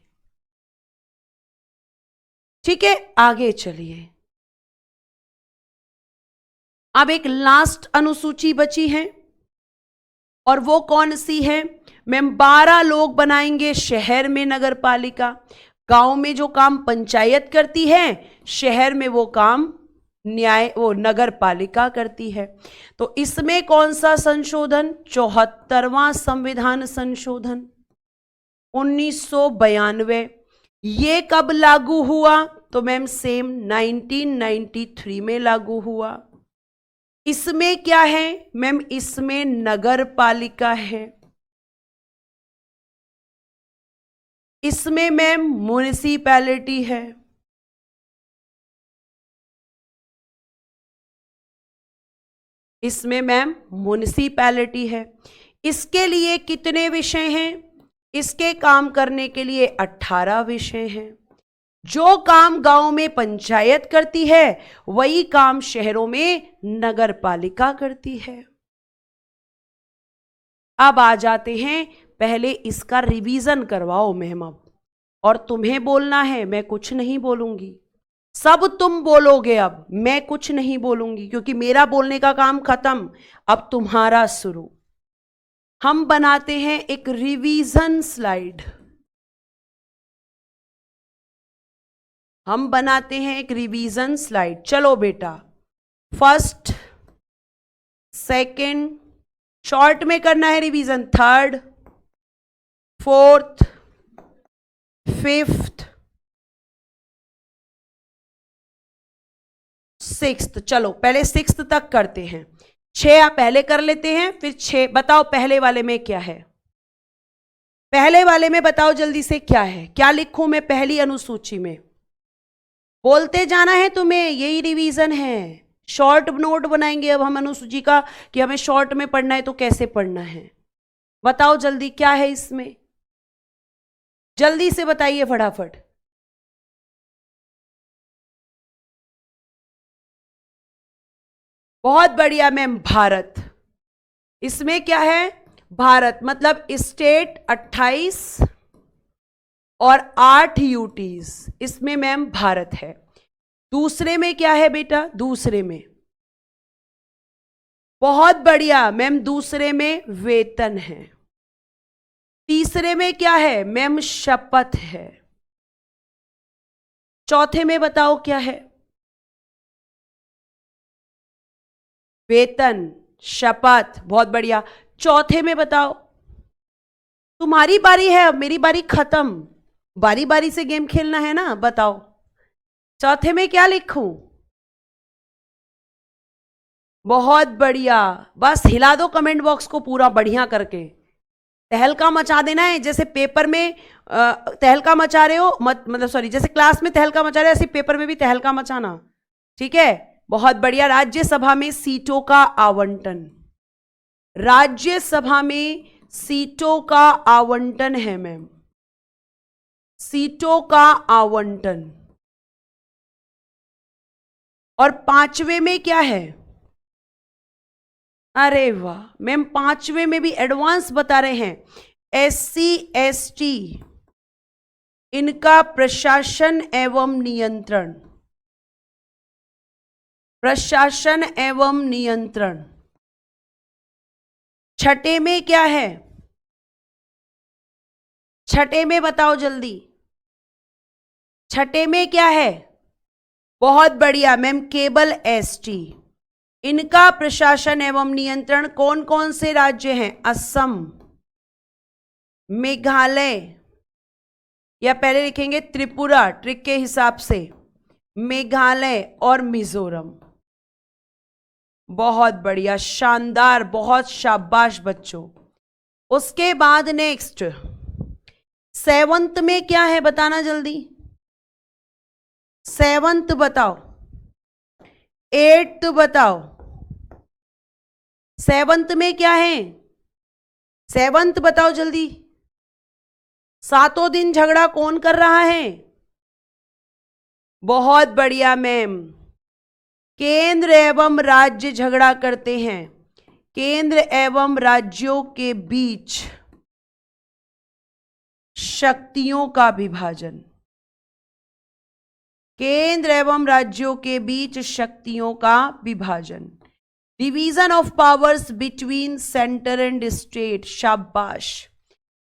ठीक है, आगे चलिए। अब एक लास्ट अनुसूची बची है, और वो कौन सी है मैम, 12 लोग बनाएंगे शहर में नगर पालिका। गांव में जो काम पंचायत करती है, शहर में वो काम वो नगर पालिका करती है। तो इसमें कौन सा संशोधन, 74वां संविधान संशोधन 1992। ये कब लागू हुआ, तो मैम सेम 1993 में लागू हुआ। इसमें क्या है मैम, इसमें नगर पालिका है, इसमें मैम म्युनिसिपैलिटी है, इसमें मैम म्युनिसिपैलिटी है। इसके लिए कितने विषय हैं, इसके काम करने के लिए 18 विषय हैं। जो काम गांव में पंचायत करती है, वही काम शहरों में नगर पालिका करती है। अब आ जाते हैं, पहले इसका रिवीजन करवाओ मैम अब, और तुम्हें बोलना है, मैं कुछ नहीं बोलूंगी, सब तुम बोलोगे। अब मैं कुछ नहीं बोलूंगी, क्योंकि मेरा बोलने का काम खत्म, अब तुम्हारा शुरू। हम बनाते हैं एक रिवीजन स्लाइड, हम बनाते हैं एक रिवीजन स्लाइड। चलो बेटा, फर्स्ट, सेकंड, शॉर्ट में करना है revision, third, fourth, fifth, sixth. चलो पहले सिक्स्थ तक करते हैं, 6 पहले कर लेते हैं, फिर 6। बताओ पहले वाले में क्या है, पहले वाले में बताओ जल्दी से क्या है, क्या लिखूं मैं पहली अनुसूची में, बोलते जाना है तुम्हें, यही रिवीजन है। शॉर्ट नोट बनाएंगे अब हम अनुसूची का, कि हमें शॉर्ट में पढ़ना है तो कैसे पढ़ना है। बताओ जल्दी क्या है इसमें, जल्दी से बताइए फटाफट। बहुत बढ़िया मैम, भारत। इसमें क्या है, भारत मतलब स्टेट 28 और 8 यूटीज, इसमें मैम भारत है। दूसरे में क्या है बेटा, दूसरे में, बहुत बढ़िया मैम, दूसरे में वेतन है। तीसरे में क्या है मैम, शपथ है। चौथे में बताओ क्या है, वेतन, शपथ, बहुत बढ़िया। चौथे में बताओ, तुम्हारी बारी है अब, मेरी बारी खत्म। बारी बारी से गेम खेलना है ना, बताओ चौथे में क्या लिखूं? बहुत बढ़िया, बस हिला दो कमेंट बॉक्स को पूरा बढ़िया करके, तहलका मचा देना है। जैसे पेपर में तहलका मचा रहे हो, मतलब सॉरी, जैसे क्लास में तहलका मचा रहे हो, ऐसे पेपर में भी तहलका मचाना, ठीक है? बहुत बढ़िया। राज्यसभा में सीटों का आवंटन, राज्यसभा में सीटों का आवंटन है मैम, सीटों का आवंटन। और पांचवे में क्या है? अरे वाह मैम, पांचवे में भी एडवांस बता रहे हैं, SC ST इनका प्रशासन एवं नियंत्रण, प्रशासन एवं नियंत्रण। छठे में क्या है? छठे में बताओ जल्दी, छठे में क्या है? बहुत बढ़िया मैम, केबल ST इनका प्रशासन एवं नियंत्रण कौन कौन से राज्य हैं? असम, मेघालय, या पहले लिखेंगे त्रिपुरा ट्रिक के हिसाब से, मेघालय और मिजोरम। बहुत बढ़िया, शानदार, बहुत शाबाश बच्चों। उसके बाद नेक्स्ट सेवंथ में क्या है बताना जल्दी, सेवंथ बताओ, एट्थ बताओ, सेवंथ में क्या है? सेवंथ बताओ जल्दी। सातों दिन झगड़ा कौन कर रहा है? बहुत बढ़िया मैम, केंद्र एवं राज्य झगड़ा करते हैं, केंद्र एवं राज्यों के बीच शक्तियों का विभाजन, केंद्र एवं राज्यों के बीच शक्तियों का विभाजन, division of powers between centre and state. शाबाश।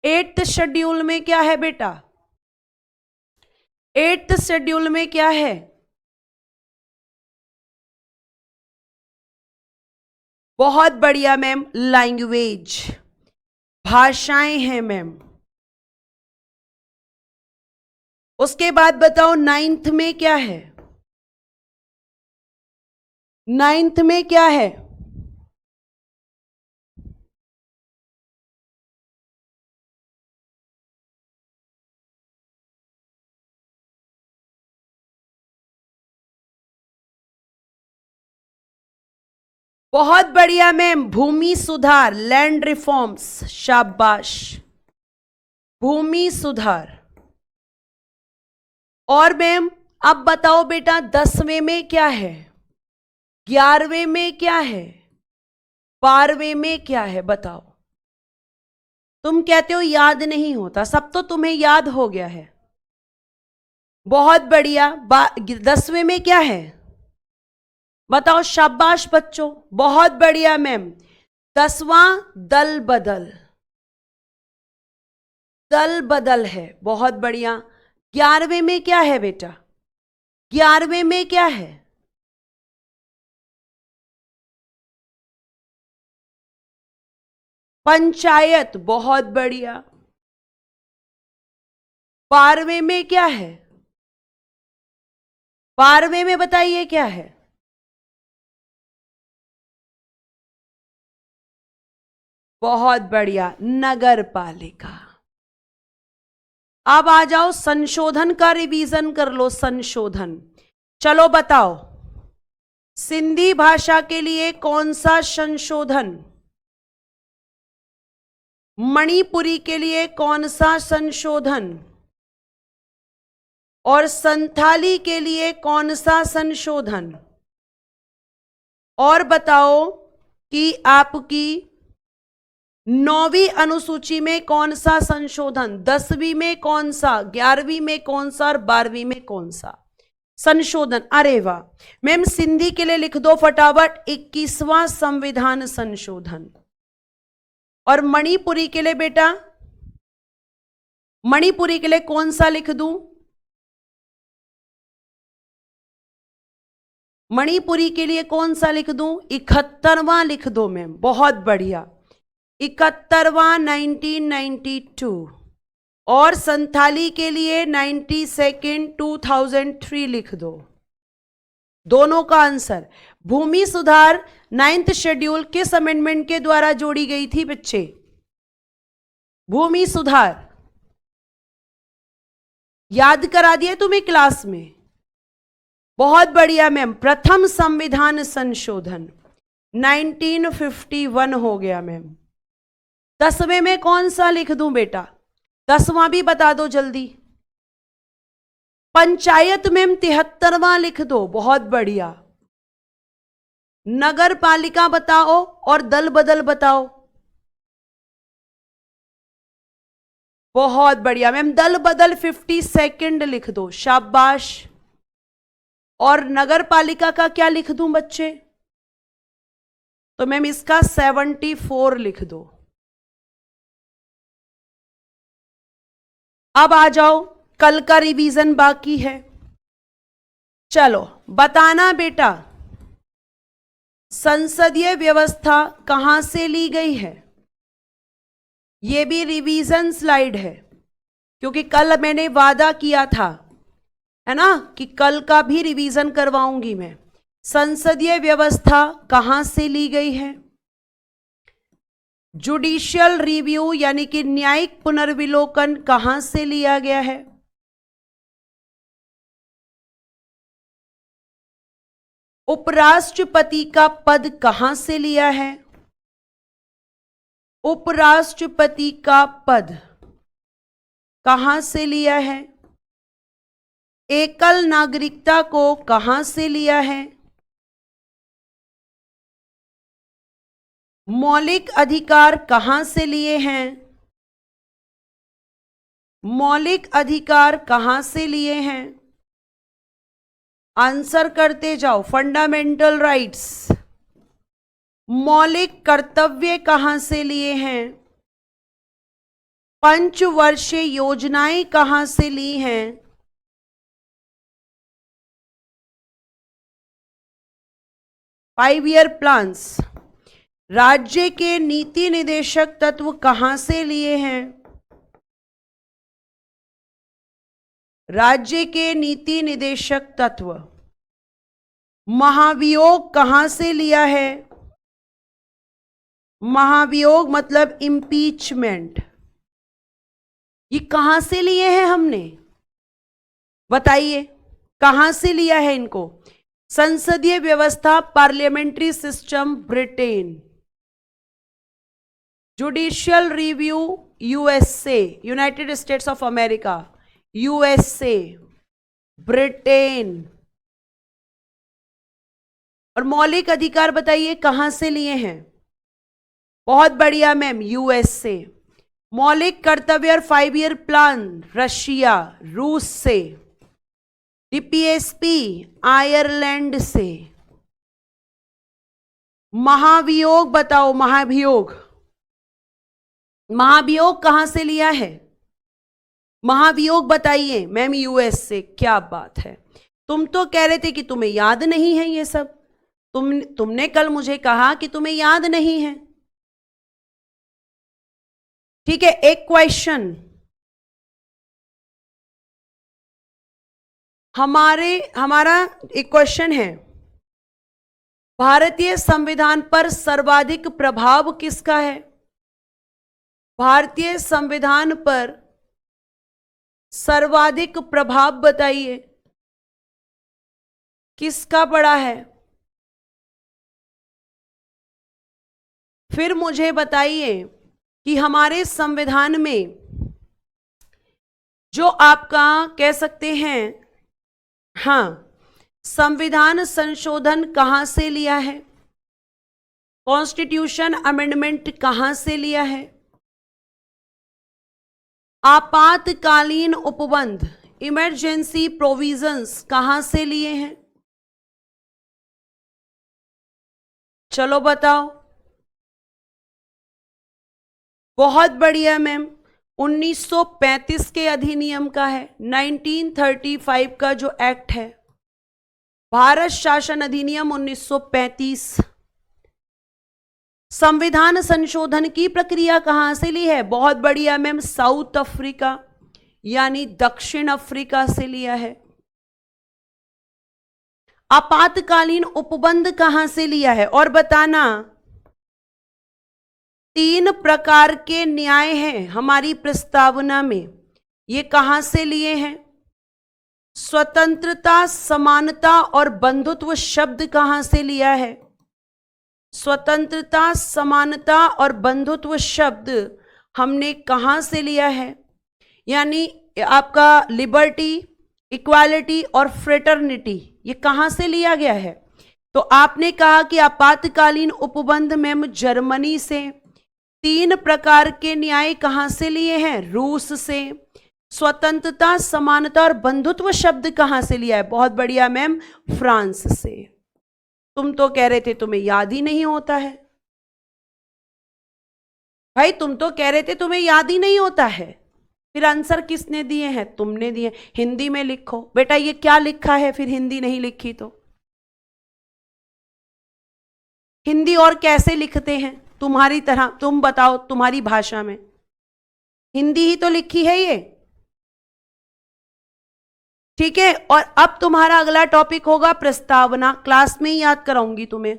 एट्थ शेड्यूल में क्या है बेटा? एट्थ शेड्यूल में क्या है? बहुत बढ़िया मैम, लैंग्वेज, भाषाएं हैं मैम। उसके बाद बताओ नाइन्थ में क्या है? नाइन्थ में क्या है? बहुत बढ़िया मैम, भूमि सुधार, लैंड रिफॉर्म्स। शाबाश, भूमि सुधार। और मैम अब बताओ बेटा 10वें में क्या है, 11वें में क्या है, 12वें में क्या है? बताओ। तुम कहते हो याद नहीं होता, सब तो तुम्हें याद हो गया है। बहुत बढ़िया। 10वें में क्या है बताओ? शाबाश बच्चों, बहुत बढ़िया मैम। 10वां दल बदल, दल बदल है। बहुत बढ़िया। 11वें में क्या है बेटा? 11वें में क्या है? पंचायत। बहुत बढ़िया। 12वें में क्या है? 12वें में बताइए क्या है? बहुत बढ़िया, नगर पालिका। अब आ जाओ संशोधन का रिवीजन कर लो। संशोधन, चलो बताओ, सिंधी भाषा के लिए कौन सा संशोधन, मणिपुरी के लिए कौन सा संशोधन, और संथाली के लिए कौन सा संशोधन? और बताओ कि आपकी 9वीं अनुसूची में कौन सा संशोधन, 10वीं में कौन सा, 11वीं में कौन सा और 12वीं में कौन सा संशोधन? अरे वाह मैम, सिंधी के लिए लिख दो फटाफट 21वां संविधान संशोधन। और मणिपुरी के लिए बेटा, मणिपुरी के लिए कौन सा लिख दूं? मणिपुरी के लिए कौन सा लिख दूं? 71वां लिख दो मैम। बहुत बढ़िया, 71वां 1992। और संथाली के लिए 92 2003 लिख दो, दोनों का आंसर। भूमि सुधार 9th शेड्यूल किस अमेंडमेंट के द्वारा जोड़ी गई थी बच्चे? भूमि सुधार याद करा दिया तुम्हें क्लास में, बहुत बढ़िया मैम। प्रथम संविधान संशोधन 1951 हो गया मैम। 10वें में कौन सा लिख दूं बेटा? 10वां भी बता दो जल्दी। पंचायत में 73वां लिख दो, बहुत बढ़िया। नगर पालिका बताओ और दल बदल बताओ, बहुत बढ़िया मैम। दल बदल 52nd लिख दो, शाबाश। और नगर पालिका का क्या लिख दूं बच्चे? तो मैम इसका 74 लिख दो। अब आ जाओ, कल का रिवीजन बाकी है। चलो बताना बेटा, संसदीय व्यवस्था कहां से ली गई है? ये भी रिवीजन स्लाइड है, क्योंकि कल मैंने वादा किया था, है ना, कि कल का भी रिवीजन करवाऊंगी मैं। संसदीय व्यवस्था कहां से ली गई है? जुडिशियल रिव्यू यानी कि न्यायिक पुनर्विलोकन कहां से लिया गया है? उपराष्ट्रपति का पद कहां से लिया है? उपराष्ट्रपति का पद कहां से लिया है? एकल नागरिकता को कहां से लिया है? मौलिक अधिकार कहां से लिए हैं? मौलिक अधिकार कहां से लिए हैं? आंसर करते जाओ। Fundamental rights. मौलिक कर्तव्य कहां से लिए हैं? पंचवर्षीय योजनाएं कहां से ली हैं? 5 ईयर प्लान्स। राज्य के नीति निदेशक तत्व कहां से लिए हैं? राज्य के नीति निदेशक तत्व। महाभियोग कहां से लिया है? महाभियोग मतलब इम्पीचमेंट, ये कहां से लिए हैं हमने? बताइए कहां से लिया है इनको? संसदीय व्यवस्था, parliamentary system, Britain. Judicial review USA, United states of America. USA, Britain. और मौलिक अधिकार बताइए कहां से लिए हैं? बहुत बढ़िया मैम, यूएसए। मौलिक कर्तव्य और 5 ईयर प्लान, रशिया, रूस से। डीपीएसपी, आयरलैंड से। महाभियोग बताओ, महाभियोग। महाभियोग कहां से लिया है? महाभियोग बताइए मैम, यूएस से। क्या बात है, तुम तो कह रहे थे कि तुम्हें याद नहीं है ये सब। तुमने कल मुझे कहा कि तुम्हें याद नहीं है। ठीक है, एक क्वेश्चन हमारा एक क्वेश्चन है, भारतीय संविधान पर सर्वाधिक प्रभाव किसका है? भारतीय संविधान पर सर्वाधिक प्रभाव बताइए, किसका पड़ा है? फिर मुझे बताइए कि हमारे संविधान में जो आपका कह सकते हैं, हाँ, संविधान संशोधन कहां से लिया है? कॉन्स्टिट्यूशन अमेंडमेंट कहां से लिया है? आपातकालीन उपबंध, इमरजेंसी प्रोविजंस कहां से लिए हैं? चलो बताओ। बहुत बढ़िया मैम, 1935 के अधिनियम का है। 1935 का जो एक्ट है, भारत शासन अधिनियम 1935। संविधान संशोधन की प्रक्रिया कहां से ली है? बहुत बढ़िया मैम, साउथ अफ्रीका। यानी दक्षिण अफ्रीका से लिया है। आपातकालीन उपबंध कहां से लिया है और बताना। 3 प्रकार के न्याय हैं हमारी प्रस्तावना में, ये कहां से लिए हैं? स्वतंत्रता, समानता और बंधुत्व शब्द कहां से लिया है? स्वतंत्रता, समानता और बंधुत्व शब्द हमने कहां से लिया है? यानी आपका लिबर्टी, इक्वालिटी और फ्रेटर्निटी, ये कहां से लिया गया है? तो आपने कहा कि आपातकालीन उपबंध में जर्मनी से। 3 प्रकार के न्याय कहां से लिए हैं? रूस से। स्वतंत्रता, समानता और बंधुत्व शब्द कहां से लिया है? बहुत बढ़िया मैम, फ्रांस से। तुम तो कह रहे थे तुम्हें याद ही नहीं होता है भाई, तुम तो कह रहे थे तुम्हें याद ही नहीं होता है। फिर आंसर किसने दिए हैं? तुमने दिए। हिंदी में लिखो बेटा, ये क्या लिखा है? फिर हिंदी नहीं लिखी तो हिंदी और कैसे लिखते हैं तुम्हारी तरह? तुम बताओ, तुम्हारी भाषा में हिंदी ही तो लिखी है ये, ठीक है। और अब तुम्हारा अगला टॉपिक होगा प्रस्तावना। क्लास में ही याद कराऊंगी तुम्हें।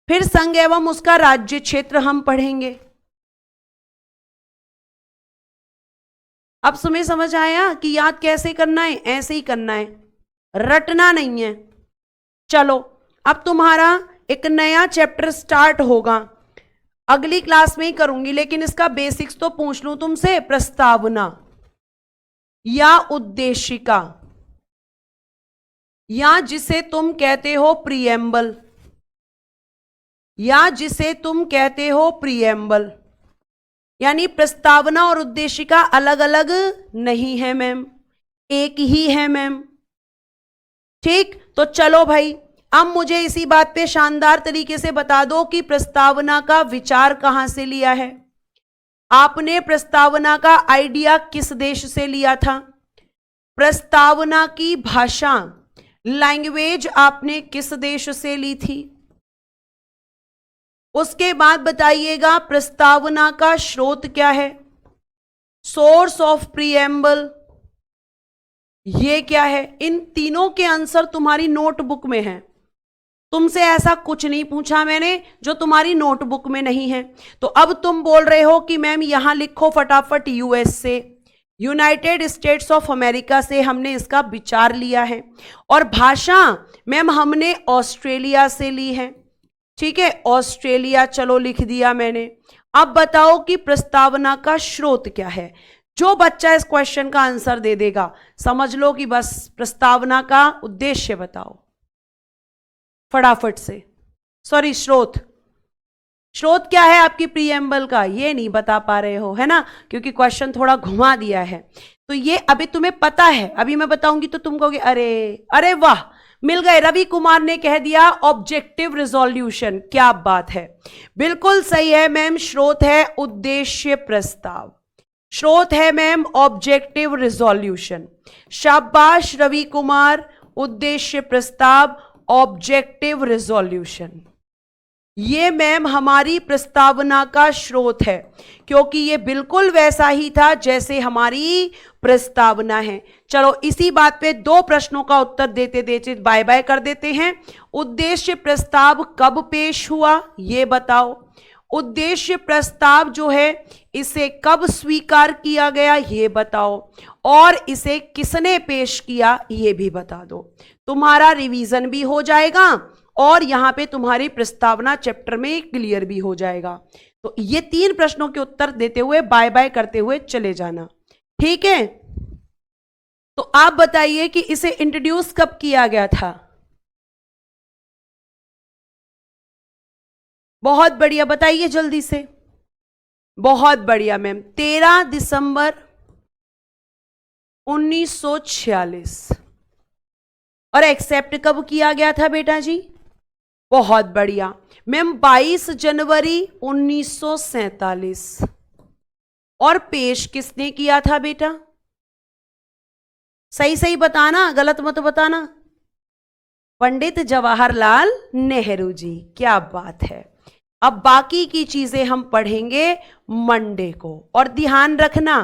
फिर संघ एवं उसका राज्य क्षेत्र हम पढ़ेंगे। अब तुम्हें समझ आया कि याद कैसे करना है? ऐसे ही करना है, रटना नहीं है। चलो, अब तुम्हारा एक नया चैप्टर स्टार्ट होगा, अगली क्लास में ही करूंगी, लेकिन इसका बेसिक्स तो पूछ लूं तुमसे। प्रस्तावना या उद्देशिका, या जिसे तुम कहते हो प्रीएम्बल, या जिसे तुम कहते हो प्रीएम्बल, यानी प्रस्तावना और उद्देशिका अलग अलग नहीं है मैम, एक ही है मैम, ठीक। तो चलो भाई, अब मुझे इसी बात पे शानदार तरीके से बता दो कि प्रस्तावना का विचार कहां से लिया है? आपने प्रस्तावना का आइडिया किस देश से लिया था? प्रस्तावना की भाषा, लैंग्वेज आपने किस देश से ली थी? उसके बाद बताइएगा प्रस्तावना का स्रोत क्या है? सोर्स ऑफ प्रीएम्बल ये क्या है? इन तीनों के आंसर तुम्हारी नोटबुक में है। तुमसे ऐसा कुछ नहीं पूछा मैंने जो तुम्हारी नोटबुक में नहीं है। तो अब तुम बोल रहे हो कि मैम यहां लिखो फटाफट यूएस से, यूनाइटेड स्टेट्स ऑफ अमेरिका से हमने इसका विचार लिया है, और भाषा मैम हमने ऑस्ट्रेलिया से ली है, ठीक है, ऑस्ट्रेलिया। चलो लिख दिया मैंने। अब बताओ कि प्रस्तावना का स्रोत क्या है? जो बच्चा इस क्वेश्चन का आंसर दे देगा समझ लो कि बस प्रस्तावना का उद्देश्य बताओ फटाफट से। सॉरी, स्रोत। स्रोत क्या है आपकी प्रीएम्बल का? ये नहीं बता पा रहे हो, है ना, क्योंकि क्वेश्चन थोड़ा घुमा दिया है। तो ये अभी तुम्हें पता है, अभी मैं बताऊंगी तो तुम कहोगे अरे अरे वाह, मिल गए। रवि कुमार ने कह दिया ऑब्जेक्टिव रिजोल्यूशन, क्या बात है, बिल्कुल सही है मैम। स्रोत है उद्देश्य प्रस्ताव, स्रोत है मैम ऑब्जेक्टिव रिजोल्यूशन। शाबाश रवि कुमार, उद्देश्य प्रस्ताव, ऑब्जेक्टिव रिजोल्यूशन, ये मैम हमारी प्रस्तावना का स्रोत है, क्योंकि ये बिल्कुल वैसा ही था जैसे हमारी प्रस्तावना है। चलो इसी बात पे 2 प्रश्नों का उत्तर देते देते बाय बाय कर देते हैं। उद्देश्य प्रस्ताव कब पेश हुआ ये बताओ। उद्देश्य प्रस्ताव जो है इसे कब स्वीकार किया गया ये बताओ, और इसे किसने पेश किया ये भी बता दो। तुम्हारा रिवीजन भी हो जाएगा और यहां पे तुम्हारी प्रस्तावना चैप्टर में क्लियर भी हो जाएगा। तो ये 3 प्रश्नों के उत्तर देते हुए बाय बाय करते हुए चले जाना, ठीक है। तो आप बताइए कि इसे इंट्रोड्यूस कब किया गया था? बहुत बढ़िया, बताइए जल्दी से। बहुत बढ़िया मैम, 13 दिसंबर 1946। और एक्सेप्ट कब किया गया था बेटा जी? बहुत बढ़िया मैम, 22 जनवरी 1947। और पेश किसने किया था बेटा? सही सही बताना, गलत मत बताना। पंडित जवाहरलाल नेहरू जी, क्या बात है। अब बाकी की चीजें हम पढ़ेंगे मंडे को। और ध्यान रखना,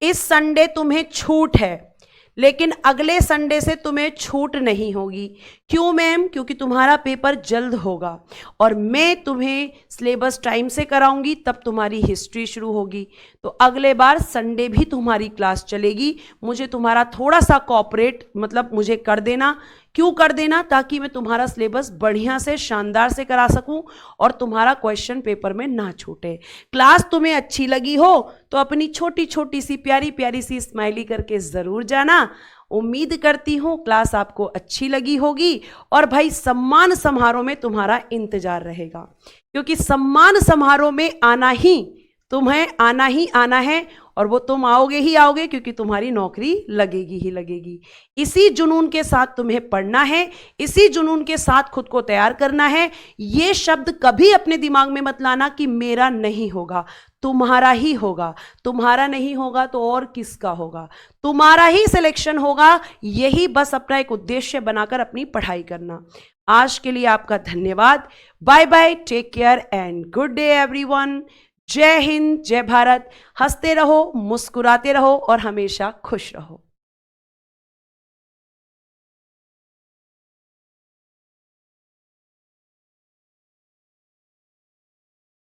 इस संडे तुम्हें छूट है, लेकिन अगले संडे से तुम्हें छूट नहीं होगी। क्यों मैम? क्योंकि तुम्हारा पेपर जल्द होगा और मैं तुम्हें सिलेबस टाइम से कराऊंगी, तब तुम्हारी हिस्ट्री शुरू होगी। तो अगले बार संडे भी तुम्हारी क्लास चलेगी। मुझे तुम्हारा थोड़ा सा कोऑपरेट मतलब मुझे कर देना। क्यों कर देना? ताकि मैं तुम्हारा सिलेबस बढ़िया से शानदार से करा सकूं और तुम्हारा क्वेश्चन पेपर में ना छूटे। क्लास तुम्हें अच्छी लगी हो तो अपनी छोटी छोटी सी प्यारी प्यारी सी स्माइली करके ज़रूर जाना। उम्मीद करती हूँ क्लास आपको अच्छी लगी होगी। और भाई सम्मान समारोह में तुम्हारा इंतजार रहेगा, क्योंकि सम्मान समारोह में तुम्हें आना ही आना है और वो तुम आओगे ही आओगे, क्योंकि तुम्हारी नौकरी लगेगी ही लगेगी। इसी जुनून के साथ तुम्हें पढ़ना है, इसी जुनून के साथ खुद को तैयार करना है। ये शब्द कभी अपने दिमाग में मत लाना कि मेरा नहीं होगा, तुम्हारा ही होगा। तुम्हारा नहीं होगा तो और किसका होगा? तुम्हारा ही सिलेक्शन होगा। यही बस अपना एक उद्देश्य बनाकर अपनी पढ़ाई करना। आज के लिए आपका धन्यवाद। Bye bye, take care and good day everyone. जय हिंद, जय भारत। हंसते रहो, मुस्कुराते रहो और हमेशा खुश रहो।